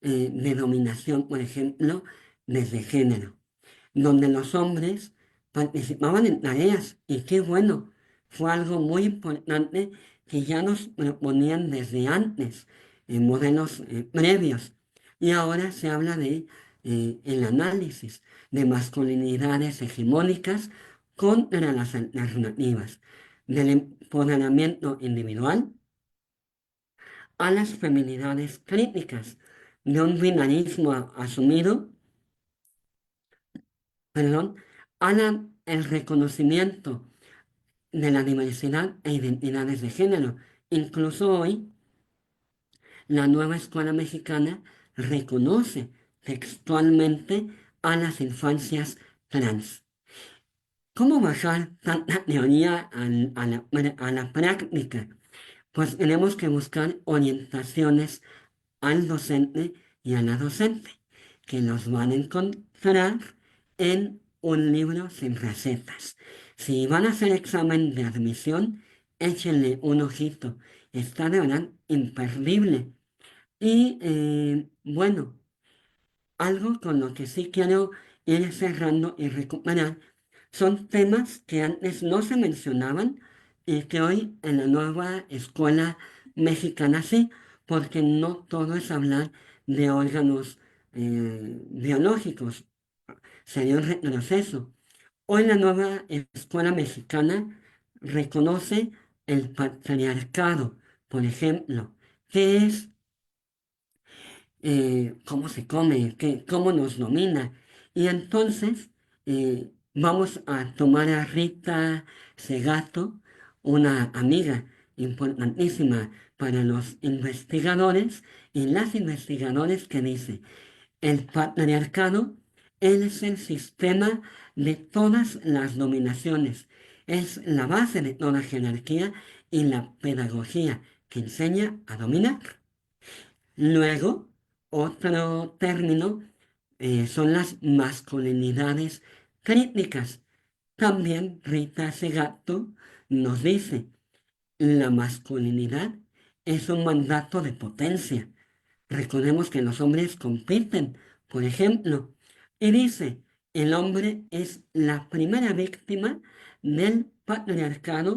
de dominación, por ejemplo, desde género, donde los hombres participaban en tareas, y qué bueno, fue algo muy importante que ya nos proponían desde antes, en modelos previos, y ahora se habla de el análisis de masculinidades hegemónicas contra las alternativas, del empoderamiento individual a las feminidades críticas, de un binarismo asumido, perdón, el reconocimiento de la diversidad e identidades de género. Incluso hoy, la nueva escuela mexicana reconoce textualmente a las infancias trans. ¿Cómo bajar tanta teoría a la práctica? Pues tenemos que buscar orientaciones al docente y a la docente, que los van a encontrar en un libro sin recetas. Si van a hacer examen de admisión, échenle un ojito. Está de verdad imperdible. Y bueno, algo con lo que sí quiero ir cerrando y recuperar son temas que antes no se mencionaban y que hoy en la nueva escuela mexicana sí, porque no todo es hablar de órganos biológicos, sería un retroceso. Hoy la nueva escuela mexicana reconoce el patriarcado, por ejemplo, que es cómo se come, cómo nos domina. Y entonces vamos a tomar a Rita Segato, una amiga importantísima para los investigadores y las investigadores que dice, el patriarcado es el sistema de todas las dominaciones, es la base de toda jerarquía y la pedagogía que enseña a dominar. Luego, otro término son las masculinidades críticas. También Rita Segato nos dice, la masculinidad es un mandato de potencia. Recordemos que los hombres compiten, por ejemplo, y dice, el hombre es la primera víctima del patriarcado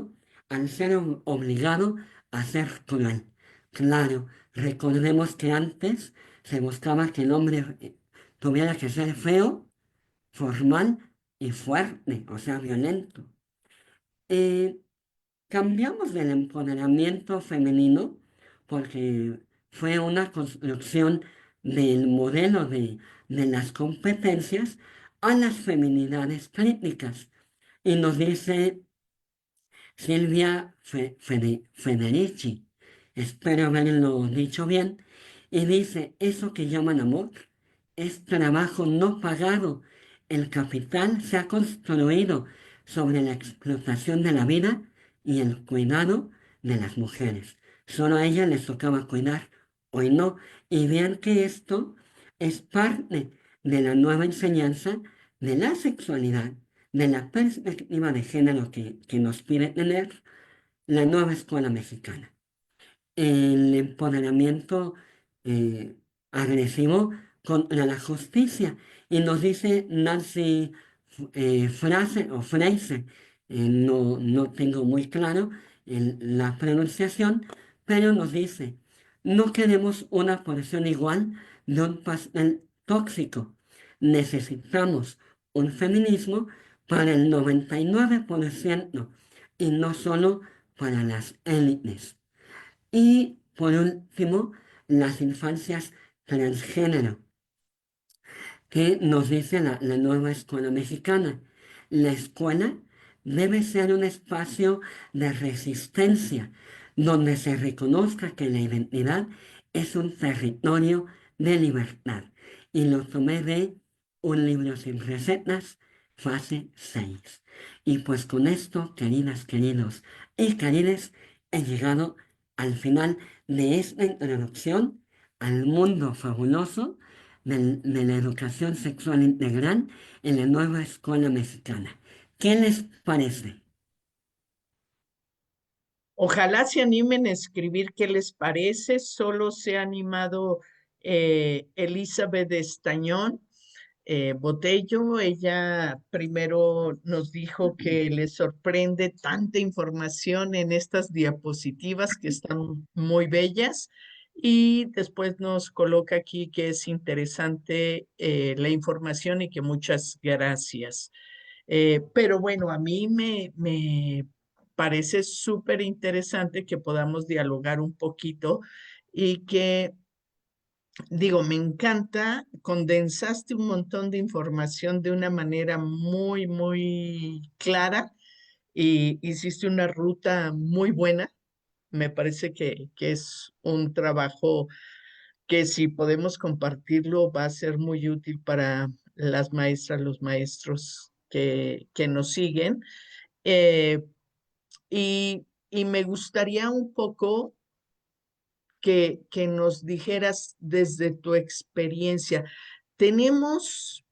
al ser obligado a ser cruel. Claro, recordemos que antes se buscaba que el hombre tuviera que ser feo, formal y fuerte, o sea, violento. Eh, Cambiamos del empoderamiento femenino porque fue una construcción del modelo de las competencias a las feminidades críticas. Y nos dice Silvia Federici, espero haberlo dicho bien, y dice, eso que llaman amor es trabajo no pagado. El capital se ha construido sobre la explotación de la vida y el cuidado de las mujeres. Solo a ellas les tocaba cuidar, hoy no. Y vean que esto es parte de la nueva enseñanza de la sexualidad, de la perspectiva de género que nos pide tener la nueva escuela mexicana. El empoderamiento eh, agresivo contra la justicia. Y nos dice Nancy Fraser, no tengo muy claro la pronunciación, pero nos dice, no queremos una porción igual de un pastel tóxico. Necesitamos un feminismo para el 99% y no solo para las élites. Y por último, las infancias transgénero, que nos dice la nueva escuela mexicana. La escuela debe ser un espacio de resistencia donde se reconozca que la identidad es un territorio de libertad. Y lo tomé de Un libro sin recetas, fase 6. Y pues con esto, queridas, queridos y querides, he llegado al final de esta introducción al mundo fabuloso de la educación sexual integral en la nueva escuela mexicana. ¿Qué les parece? Ojalá se animen a escribir qué les parece. Solo se ha animado Elizabeth Estañón Botello. Ella primero nos dijo que le sorprende tanta información en estas diapositivas que están muy bellas. Y después nos coloca aquí que es interesante la información y que muchas gracias. Pero bueno, a mí me parece súper interesante que podamos dialogar un poquito y que, digo, me encanta, condensaste un montón de información de una manera muy, muy clara y hiciste una ruta muy buena. Me parece que es un trabajo que si podemos compartirlo va a ser muy útil para las maestras, los maestros que nos siguen. Eh, y me gustaría un poco que nos dijeras desde tu experiencia. Tenemos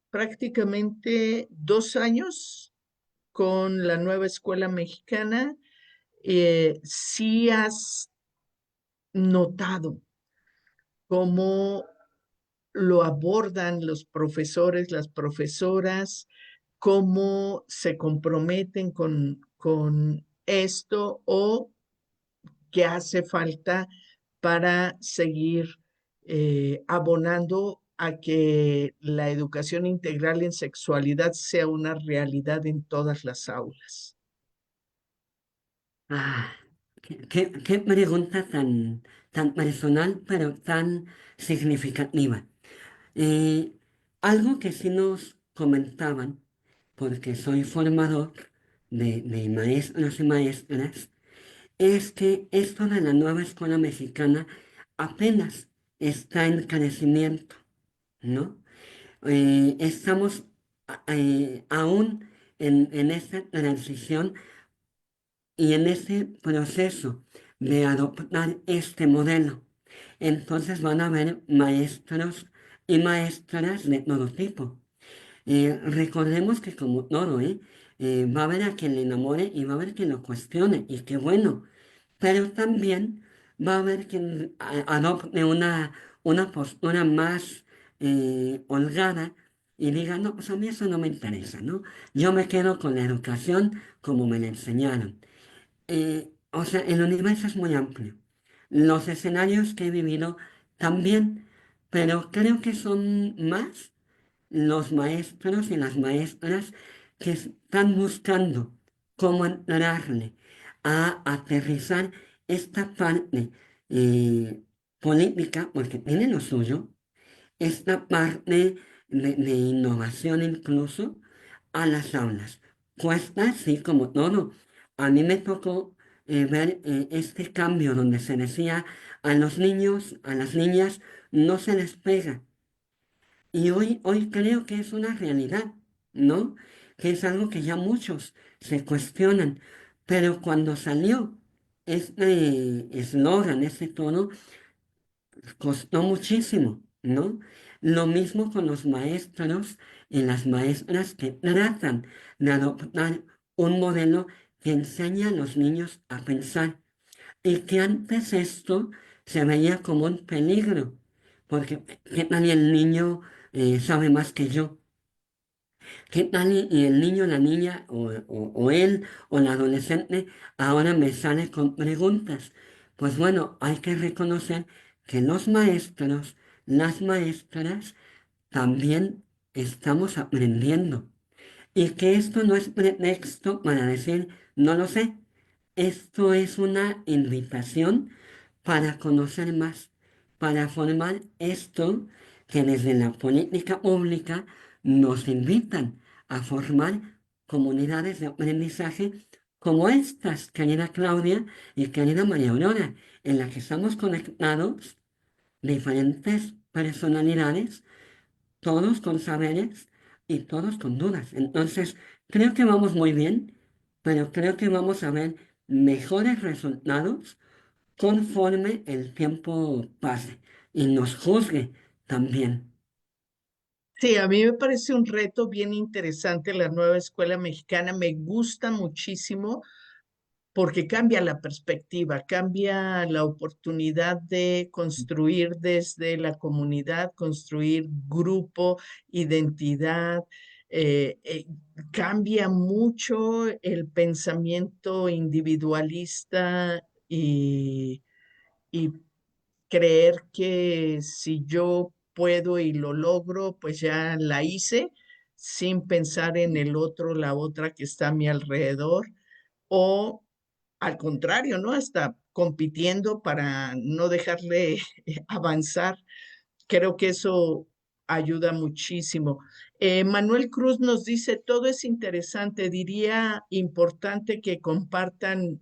prácticamente 2 años con la nueva escuela mexicana. ¿Sí has notado cómo lo abordan los profesores, las profesoras, cómo se comprometen con esto o qué hace falta para seguir abonando a que la educación integral en sexualidad sea una realidad en todas las aulas? Ah, qué pregunta tan personal, pero tan significativa. Eh, Algo que sí nos comentaban, porque soy formador de maestros y maestras, es que esto de la nueva escuela mexicana apenas está en crecimiento, ¿no? Estamos aún en esta transición y en ese proceso de adoptar este modelo. Entonces van a haber maestros y maestras de todo tipo. Recordemos que como todo, va a haber a quien le enamore y va a haber quien lo cuestione, y qué bueno, pero también va a haber quien adopte una postura más holgada y diga, no, pues a mí eso no me interesa, ¿no? Yo me quedo con la educación como me la enseñaron. O sea, el universo es muy amplio. Los escenarios que he vivido también, pero creo que son más los maestros y las maestras que están buscando cómo entrarle a aterrizar esta parte política, porque tiene lo suyo, esta parte de innovación incluso a las aulas. Cuesta, sí, como todo. A mí me tocó ver este cambio donde se decía a los niños, a las niñas, no se les pega. Y hoy creo que es una realidad, ¿no? Que es algo que ya muchos se cuestionan. Pero cuando salió este eslogan, ese tono, costó muchísimo, ¿no? Lo mismo con los maestros y las maestras que tratan de adoptar un modelo que enseña a los niños a pensar y que antes esto se veía como un peligro, porque ¿qué tal y el niño sabe más que yo? ¿Qué tal y el niño, la niña o él o la adolescente ahora me sale con preguntas? Pues bueno, hay que reconocer que los maestros, las maestras, también estamos aprendiendo. Y que esto no es pretexto para decir, no lo sé. Esto es una invitación para conocer más, para formar esto que desde la política pública nos invitan a formar comunidades de aprendizaje como estas, querida Claudia y querida María Aurora, en la que estamos conectados diferentes personalidades todos con saberes y todos con dudas. Entonces, creo que vamos muy bien, pero creo que vamos a ver mejores resultados conforme el tiempo pase y nos juzgue también. Sí, a mí me parece un reto bien interesante la nueva escuela mexicana. Me gusta muchísimo porque cambia la perspectiva, cambia la oportunidad de construir desde la comunidad, construir grupo, identidad. eh, eh, Cambia mucho el pensamiento individualista y creer que si yo puedo y lo logro, pues ya la hice, sin pensar en el otro, la otra que está a mi alrededor, o al contrario, ¿no? Hasta compitiendo para no dejarle avanzar. Creo que eso ayuda muchísimo. Manuel Cruz nos dice, todo es interesante, diría importante que compartan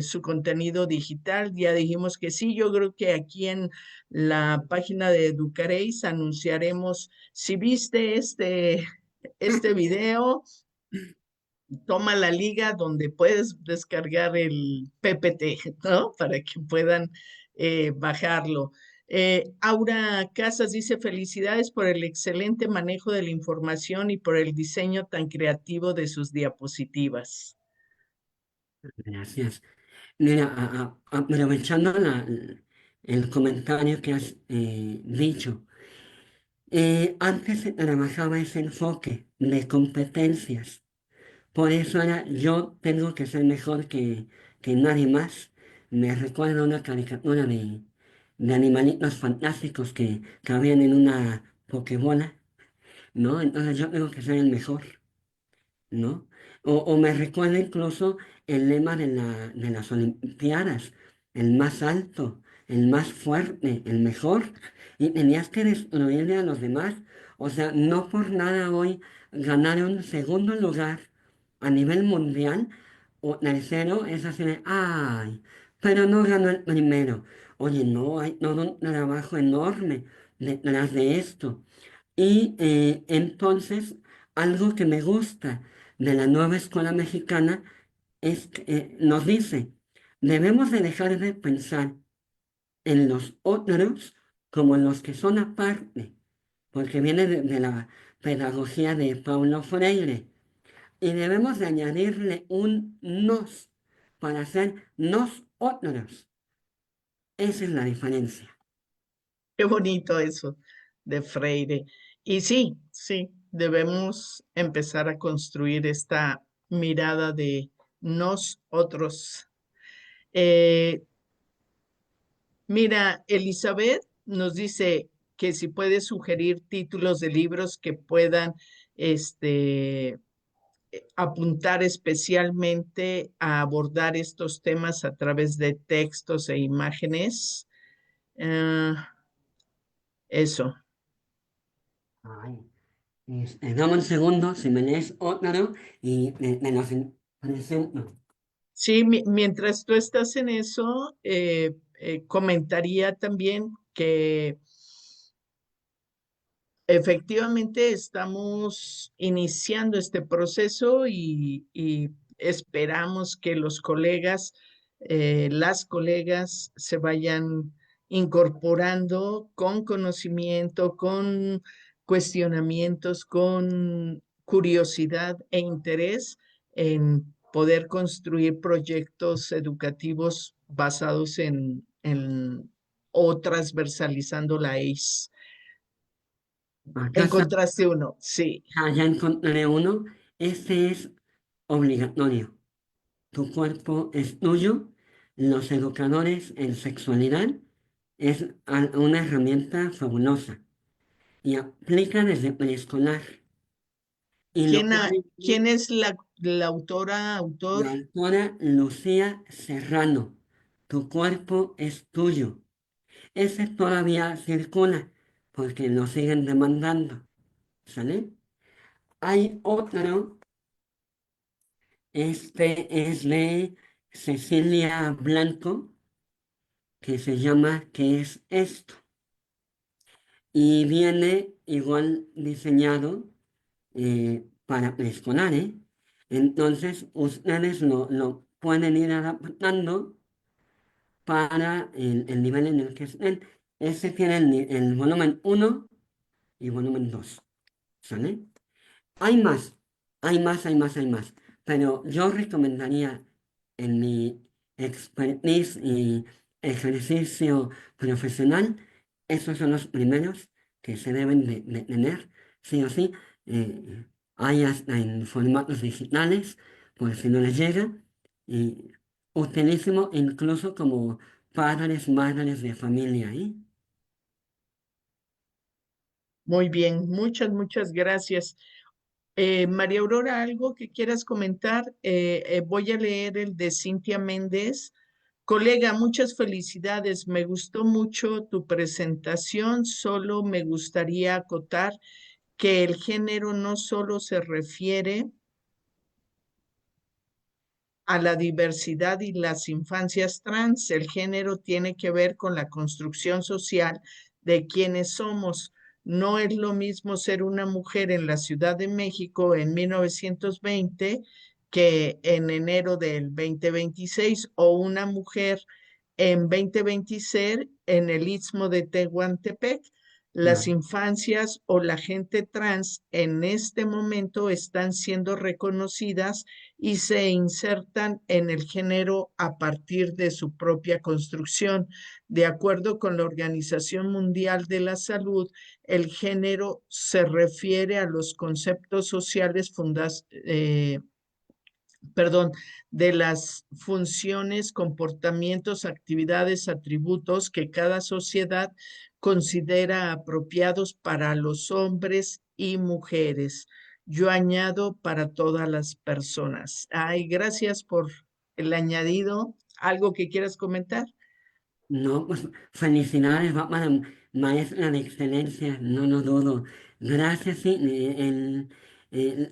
su contenido digital. Ya dijimos que sí, yo creo que aquí en la página de Educaréis anunciaremos, si viste este video, toma la liga donde puedes descargar el PPT, ¿no? Para que puedan bajarlo. Aura Casas dice, felicidades por el excelente manejo de la información y por el diseño tan creativo de sus diapositivas. Gracias. Mira, aprovechando el comentario que has dicho, antes se trabajaba ese enfoque de competencias. Por eso ahora yo tengo que ser mejor que nadie más. Me recuerda una caricatura de animalitos fantásticos que habían en una pokebola, ¿no? Entonces yo tengo que ser el mejor. ¿No? O me recuerda incluso el lema de las Olimpiadas, el más alto, el más fuerte, el mejor, y tenías que destruirle a los demás. O sea, no por nada hoy ganar un segundo lugar a nivel mundial o tercero es así de, ay, pero no ganó el primero. Oye, no, hay todo un trabajo enorme detrás de esto. Y entonces, algo que me gusta de la nueva escuela mexicana es que nos dice, debemos de dejar de pensar en los otros como en los que son aparte, porque viene de la pedagogía de Paulo Freire, y debemos de añadirle un nos para hacer nos otros. Esa es la diferencia. Qué bonito eso de Freire. Y sí, sí. debemos empezar a construir esta mirada de nosotros. Eh, Mira, Elizabeth nos dice que si puede sugerir títulos de libros que puedan este, apuntar especialmente a abordar estos temas a través de textos e imágenes. Eso. Ay, dame un segundo, si me lees otro y me los presento. Sí, mientras tú estás en eso, comentaría también que efectivamente estamos iniciando este proceso y esperamos que los colegas, las colegas se vayan incorporando con conocimiento, con cuestionamientos, con curiosidad e interés en poder construir proyectos educativos basados o transversalizando la ACE. Acá está, Encontraste uno, sí. ya encontré uno. Este es obligatorio. Tu cuerpo es tuyo. Los educadores en sexualidad es una herramienta fabulosa y aplica desde preescolar. Y lo ¿Quién corrige es la autora, autor? la autora Lucía Serrano. Tu cuerpo es tuyo. Ese todavía circula porque lo siguen demandando. ¿Sale? Hay otro, este es de Cecilia Blanco, que se llama ¿Qué es esto? Y viene igual diseñado para preescolar, ¿eh? Entonces, ustedes lo pueden ir adaptando para el nivel en el que estén. Ese tiene el volumen uno y volumen 2, ¿sale? Hay más, hay más, hay más, hay más. Pero yo recomendaría en mi expertise y ejercicio profesional, esos son los primeros que se deben de tener, sí o sí. Hay hasta en formatos digitales, por si no les llega. Y utilísimo incluso como padres, madres de familia, ¿eh? Muy bien, muchas gracias. María Aurora, ¿algo que quieras comentar? Voy a leer el de Cintia Méndez. Colega, muchas felicidades. Me gustó mucho tu presentación. Solo me gustaría acotar que el género no solo se refiere a la diversidad y las infancias trans. El género tiene que ver con la construcción social de quienes somos. No es lo mismo ser una mujer en la Ciudad de México en 1920 que en enero del 2026 o una mujer en 2026 en el Istmo de Tehuantepec. Las Claro. infancias o la gente trans en este momento están siendo reconocidas y se insertan en el género a partir de su propia construcción. De acuerdo con la Organización Mundial de la Salud, el género se refiere a los conceptos sociales perdón, de las funciones, comportamientos, actividades, atributos que cada sociedad considera apropiados para los hombres y mujeres. Yo añado para todas las personas. Ay, gracias por el añadido. ¿Algo que quieras comentar? No, pues felicidades, va para maestra de excelencia, no lo dudo. Gracias, sí.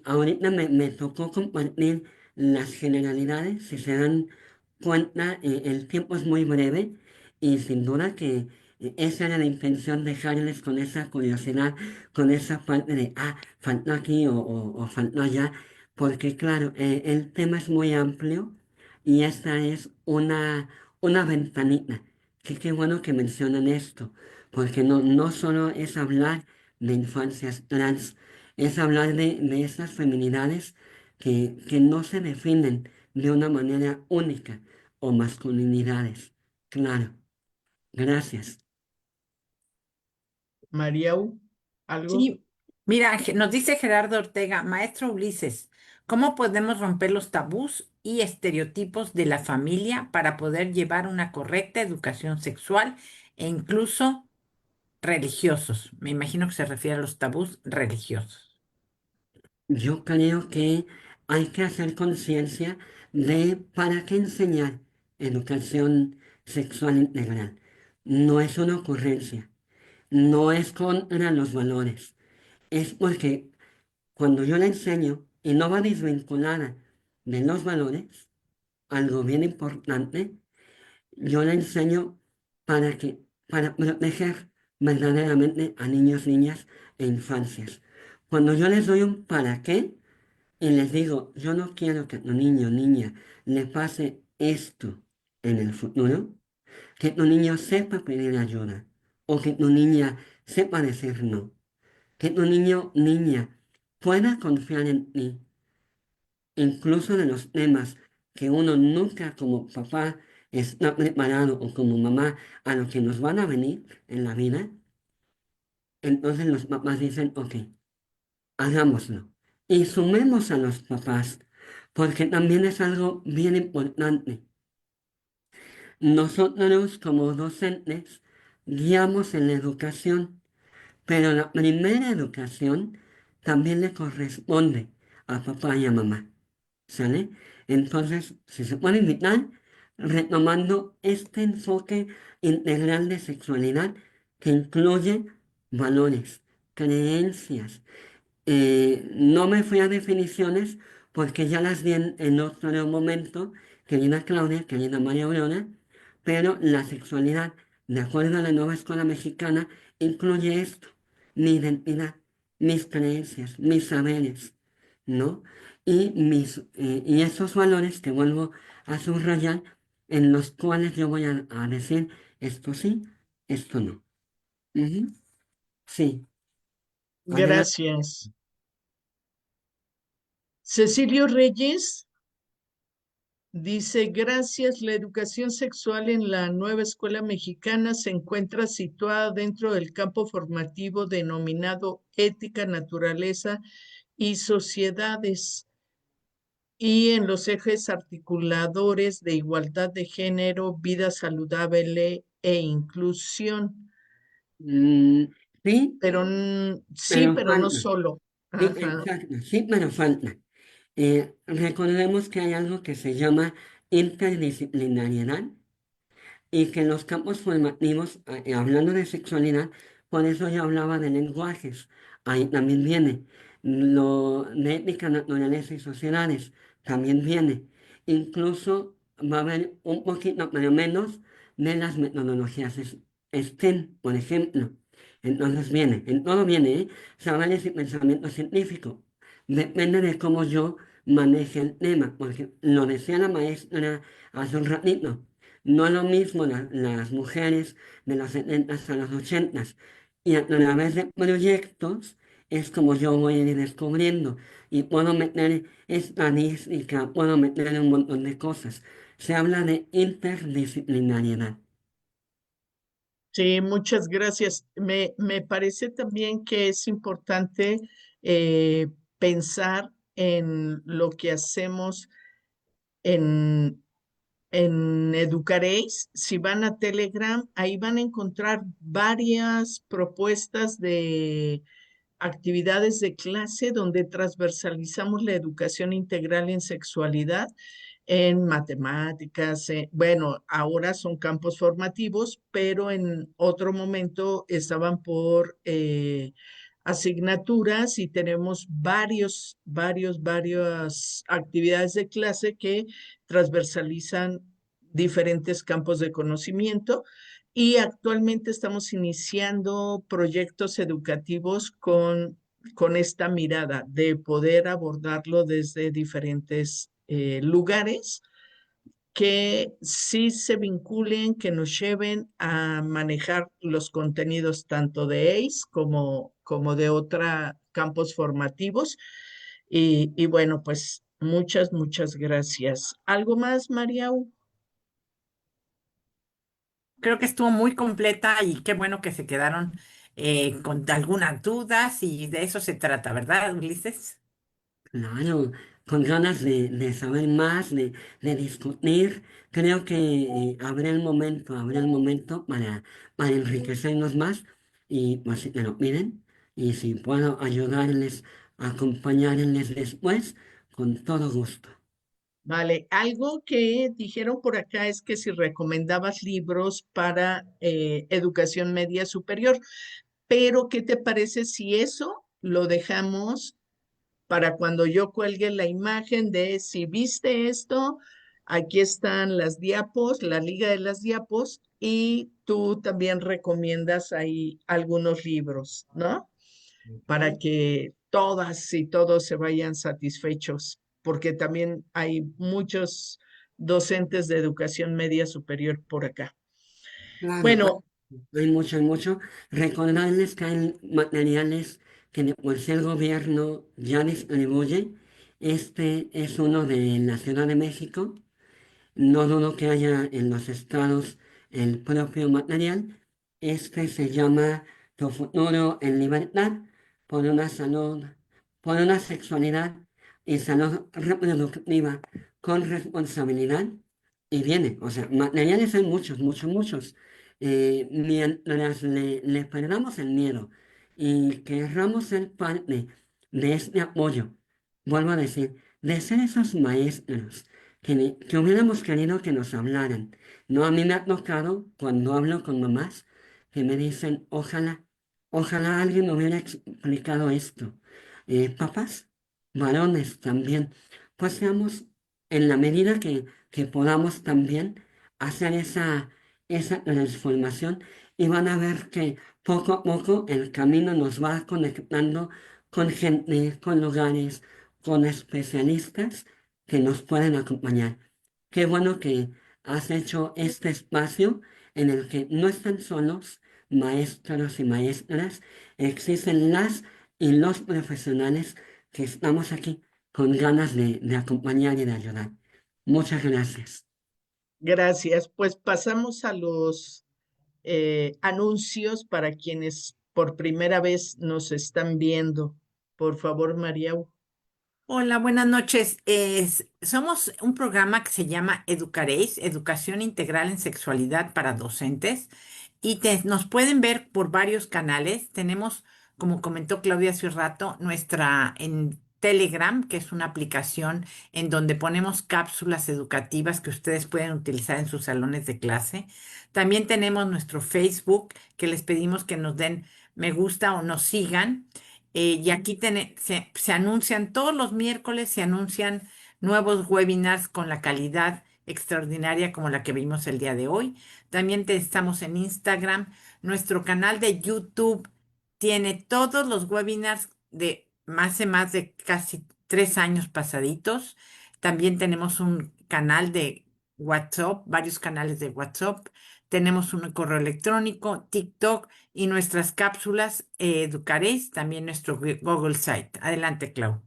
Ahorita me tocó compartir las generalidades, si se dan cuenta, el tiempo es muy breve y sin duda que esa era la intención, dejarles con esa curiosidad, con esa parte de, faltó aquí o faltó allá, porque claro, el tema es muy amplio y esta es una ventanita. Qué bueno que mencionan esto, porque no solo es hablar de infancias trans, es hablar de esas feminidades que no se definen de una manera única o masculinidades. Claro, gracias. Mariau, ¿algo? Sí, Mira, nos dice Gerardo Ortega, maestro Ulises, ¿cómo podemos romper los tabús y estereotipos de la familia para poder llevar una correcta educación sexual e incluso religiosos? Me imagino que se refiere a los tabús religiosos. Yo creo que hay que hacer conciencia de para qué enseñar educación sexual integral. No es una ocurrencia, no es contra los valores, es porque cuando yo la enseño y no va desvinculada de los valores, algo bien importante, yo la enseño para que, para proteger verdaderamente a niños, niñas e infancias. Cuando yo les doy un para qué y les digo, yo no quiero que a tu niño o niña le pase esto en el futuro, que tu niño sepa pedir ayuda o que tu niña sepa decir no, que tu niño o niña pueda confiar en ti incluso de los temas que uno nunca como papá está preparado o como mamá a lo que nos van a venir en la vida, entonces los papás dicen, ok, hagámoslo. Y sumemos a los papás, porque también es algo bien importante. Nosotros como docentes guiamos en la educación, pero la primera educación también le corresponde a papá y a mamá. ¿Sale? Entonces, si se puede invitar, retomando este enfoque integral de sexualidad que incluye valores, creencias. No me fui a definiciones porque ya las di en otro momento, querida Claudia, querida María Aurora, pero la sexualidad, de acuerdo a la nueva escuela mexicana, incluye esto, mi identidad, mis creencias, mis saberes, ¿no? Y esos valores que vuelvo a subrayar, en los cuales yo voy a decir esto sí, esto no. Ujú. Sí, adelante. Gracias. Cecilio Reyes dice, gracias, la educación sexual en la nueva escuela mexicana se encuentra situada dentro del campo formativo denominado ética, naturaleza y sociedades y en los ejes articuladores de igualdad de género, vida saludable e inclusión. Mm, sí, Pero sí, pero pero no falta. solo. Sí, Ajá. exacto, sí, pero falta. Recordemos que hay algo que se llama interdisciplinariedad y que los campos formativos, hablando de sexualidad, por eso yo hablaba de lenguajes, ahí también viene. Lo de ética, naturaleza y sociedades, también viene. Incluso va a haber un poquito, pero menos, de las metodologías STEM, por ejemplo. Entonces viene, en todo viene, ¿eh? Saberes y pensamiento científico. Depende de cómo yo maneje el tema, porque lo decía la maestra hace un ratito. No lo mismo las mujeres de los 70 a los 80 y a través de proyectos es como yo voy a ir descubriendo y puedo meter estadística, puedo meter un montón de cosas. Se habla de interdisciplinariedad. Sí, muchas gracias. Me parece también que es importante pensar en lo que hacemos en, en Educaréis. Si van a Telegram, ahí van a encontrar varias propuestas de actividades de clase donde transversalizamos la educación integral en sexualidad, en matemáticas, bueno, ahora son campos formativos, pero en otro momento estaban por asignaturas y tenemos varias actividades de clase que transversalizan diferentes campos de conocimiento y actualmente estamos iniciando proyectos educativos con esta mirada de poder abordarlo desde diferentes lugares que sí se vinculen, que nos lleven a manejar los contenidos tanto de ACE como de otros campos formativos. Y bueno, pues muchas gracias. ¿Algo más, Mariau? Creo que estuvo muy completa y qué bueno que se quedaron con algunas dudas y de eso se trata, ¿verdad, Ulises? Claro, con ganas de saber más, de discutir, creo que habrá el momento para enriquecernos más y pues si me lo piden y si puedo ayudarles, acompañarles después, con todo gusto. Vale, algo que dijeron por acá es que si recomendabas libros para educación media superior, pero ¿qué te parece si eso lo dejamos para cuando yo cuelgue la imagen de si viste esto? Aquí están las diapos, la liga de las diapos, y tú también recomiendas ahí algunos libros, ¿no? Para que todas y todos se vayan satisfechos, porque también hay muchos docentes de educación media superior por acá. Claro, Bueno, hay mucho, hay mucho. Recordarles que hay materiales que de por sí el gobierno ya distribuye. Este es uno de la Ciudad de México. No dudo que haya en los estados el propio material. Este se llama Tu futuro en libertad por una salud, por una sexualidad y salud reproductiva con responsabilidad. Y viene, o sea, materiales hay muchos, muchos, muchos. Mientras le perdamos el miedo y querramos ser parte de este apoyo, vuelvo a decir, de ser esos maestros que hubiéramos querido que nos hablaran. No, a mí me ha tocado cuando hablo con mamás que me dicen, ojalá, ojalá alguien me hubiera explicado esto. Papás, varones también, pues seamos en la medida que podamos también hacer esa transformación y van a ver que poco a poco el camino nos va conectando con gente, con lugares, con especialistas que nos pueden acompañar. Qué bueno que has hecho este espacio en el que no están solos maestros y maestras, existen las y los profesionales que estamos aquí con ganas de acompañar y de ayudar. Muchas gracias. gracias. Pues pasamos a los anuncios para quienes por primera vez nos están viendo. Por favor, María. Hola, buenas noches. Somos un programa que se llama Educaréis, Educación Integral en Sexualidad para Docentes, y nos pueden ver por varios canales. Tenemos, como comentó Claudia hace un rato, nuestra en Telegram, que es una aplicación en donde ponemos cápsulas educativas que ustedes pueden utilizar en sus salones de clase. También tenemos nuestro Facebook, que les pedimos que nos den me gusta o nos sigan. Y aquí se anuncian todos los miércoles, se anuncian nuevos webinars con la calidad extraordinaria como la que vimos el día de hoy. También estamos en Instagram. Nuestro canal de YouTube tiene todos los webinars de más de casi 3 años pasaditos. También tenemos un canal de WhatsApp, varios canales de WhatsApp. Tenemos un correo electrónico, TikTok y nuestras cápsulas Educaréis, también nuestro Google Site. Adelante, Clau.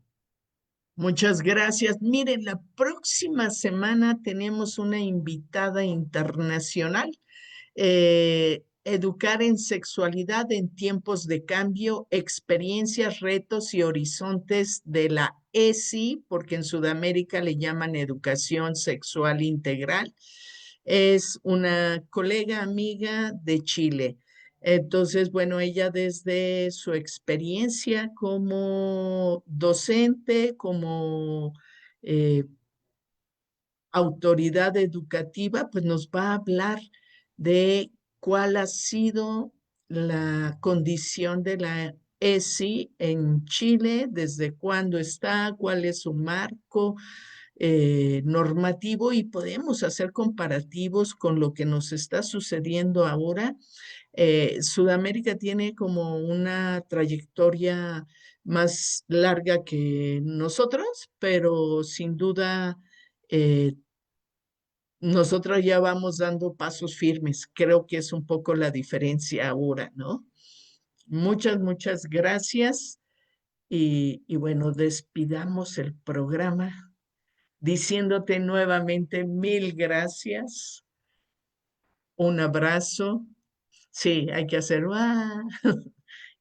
Muchas gracias. Miren, la próxima semana tenemos una invitada internacional. Educar en sexualidad en tiempos de cambio, experiencias, retos y horizontes de la ESI, porque en Sudamérica le llaman educación sexual integral. Es una colega amiga de Chile. Entonces, bueno, ella desde su experiencia como docente, como eh, autoridad educativa, pues nos va a hablar de cuál ha sido la condición de la ESI en Chile, desde cuándo está, cuál es su marco normativo y podemos hacer comparativos con lo que nos está sucediendo ahora. Sudamérica tiene como una trayectoria más larga que nosotros, pero sin duda nosotros ya vamos dando pasos firmes. Creo que es un poco la diferencia ahora, ¿no? Muchas, muchas gracias. Y bueno, despidamos el programa diciéndote nuevamente mil gracias. Un abrazo. Sí, hay que hacer. ¡Ah!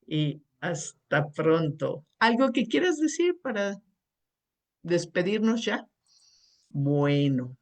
y hasta pronto. ¿Algo que quieras decir para despedirnos ya? Bueno,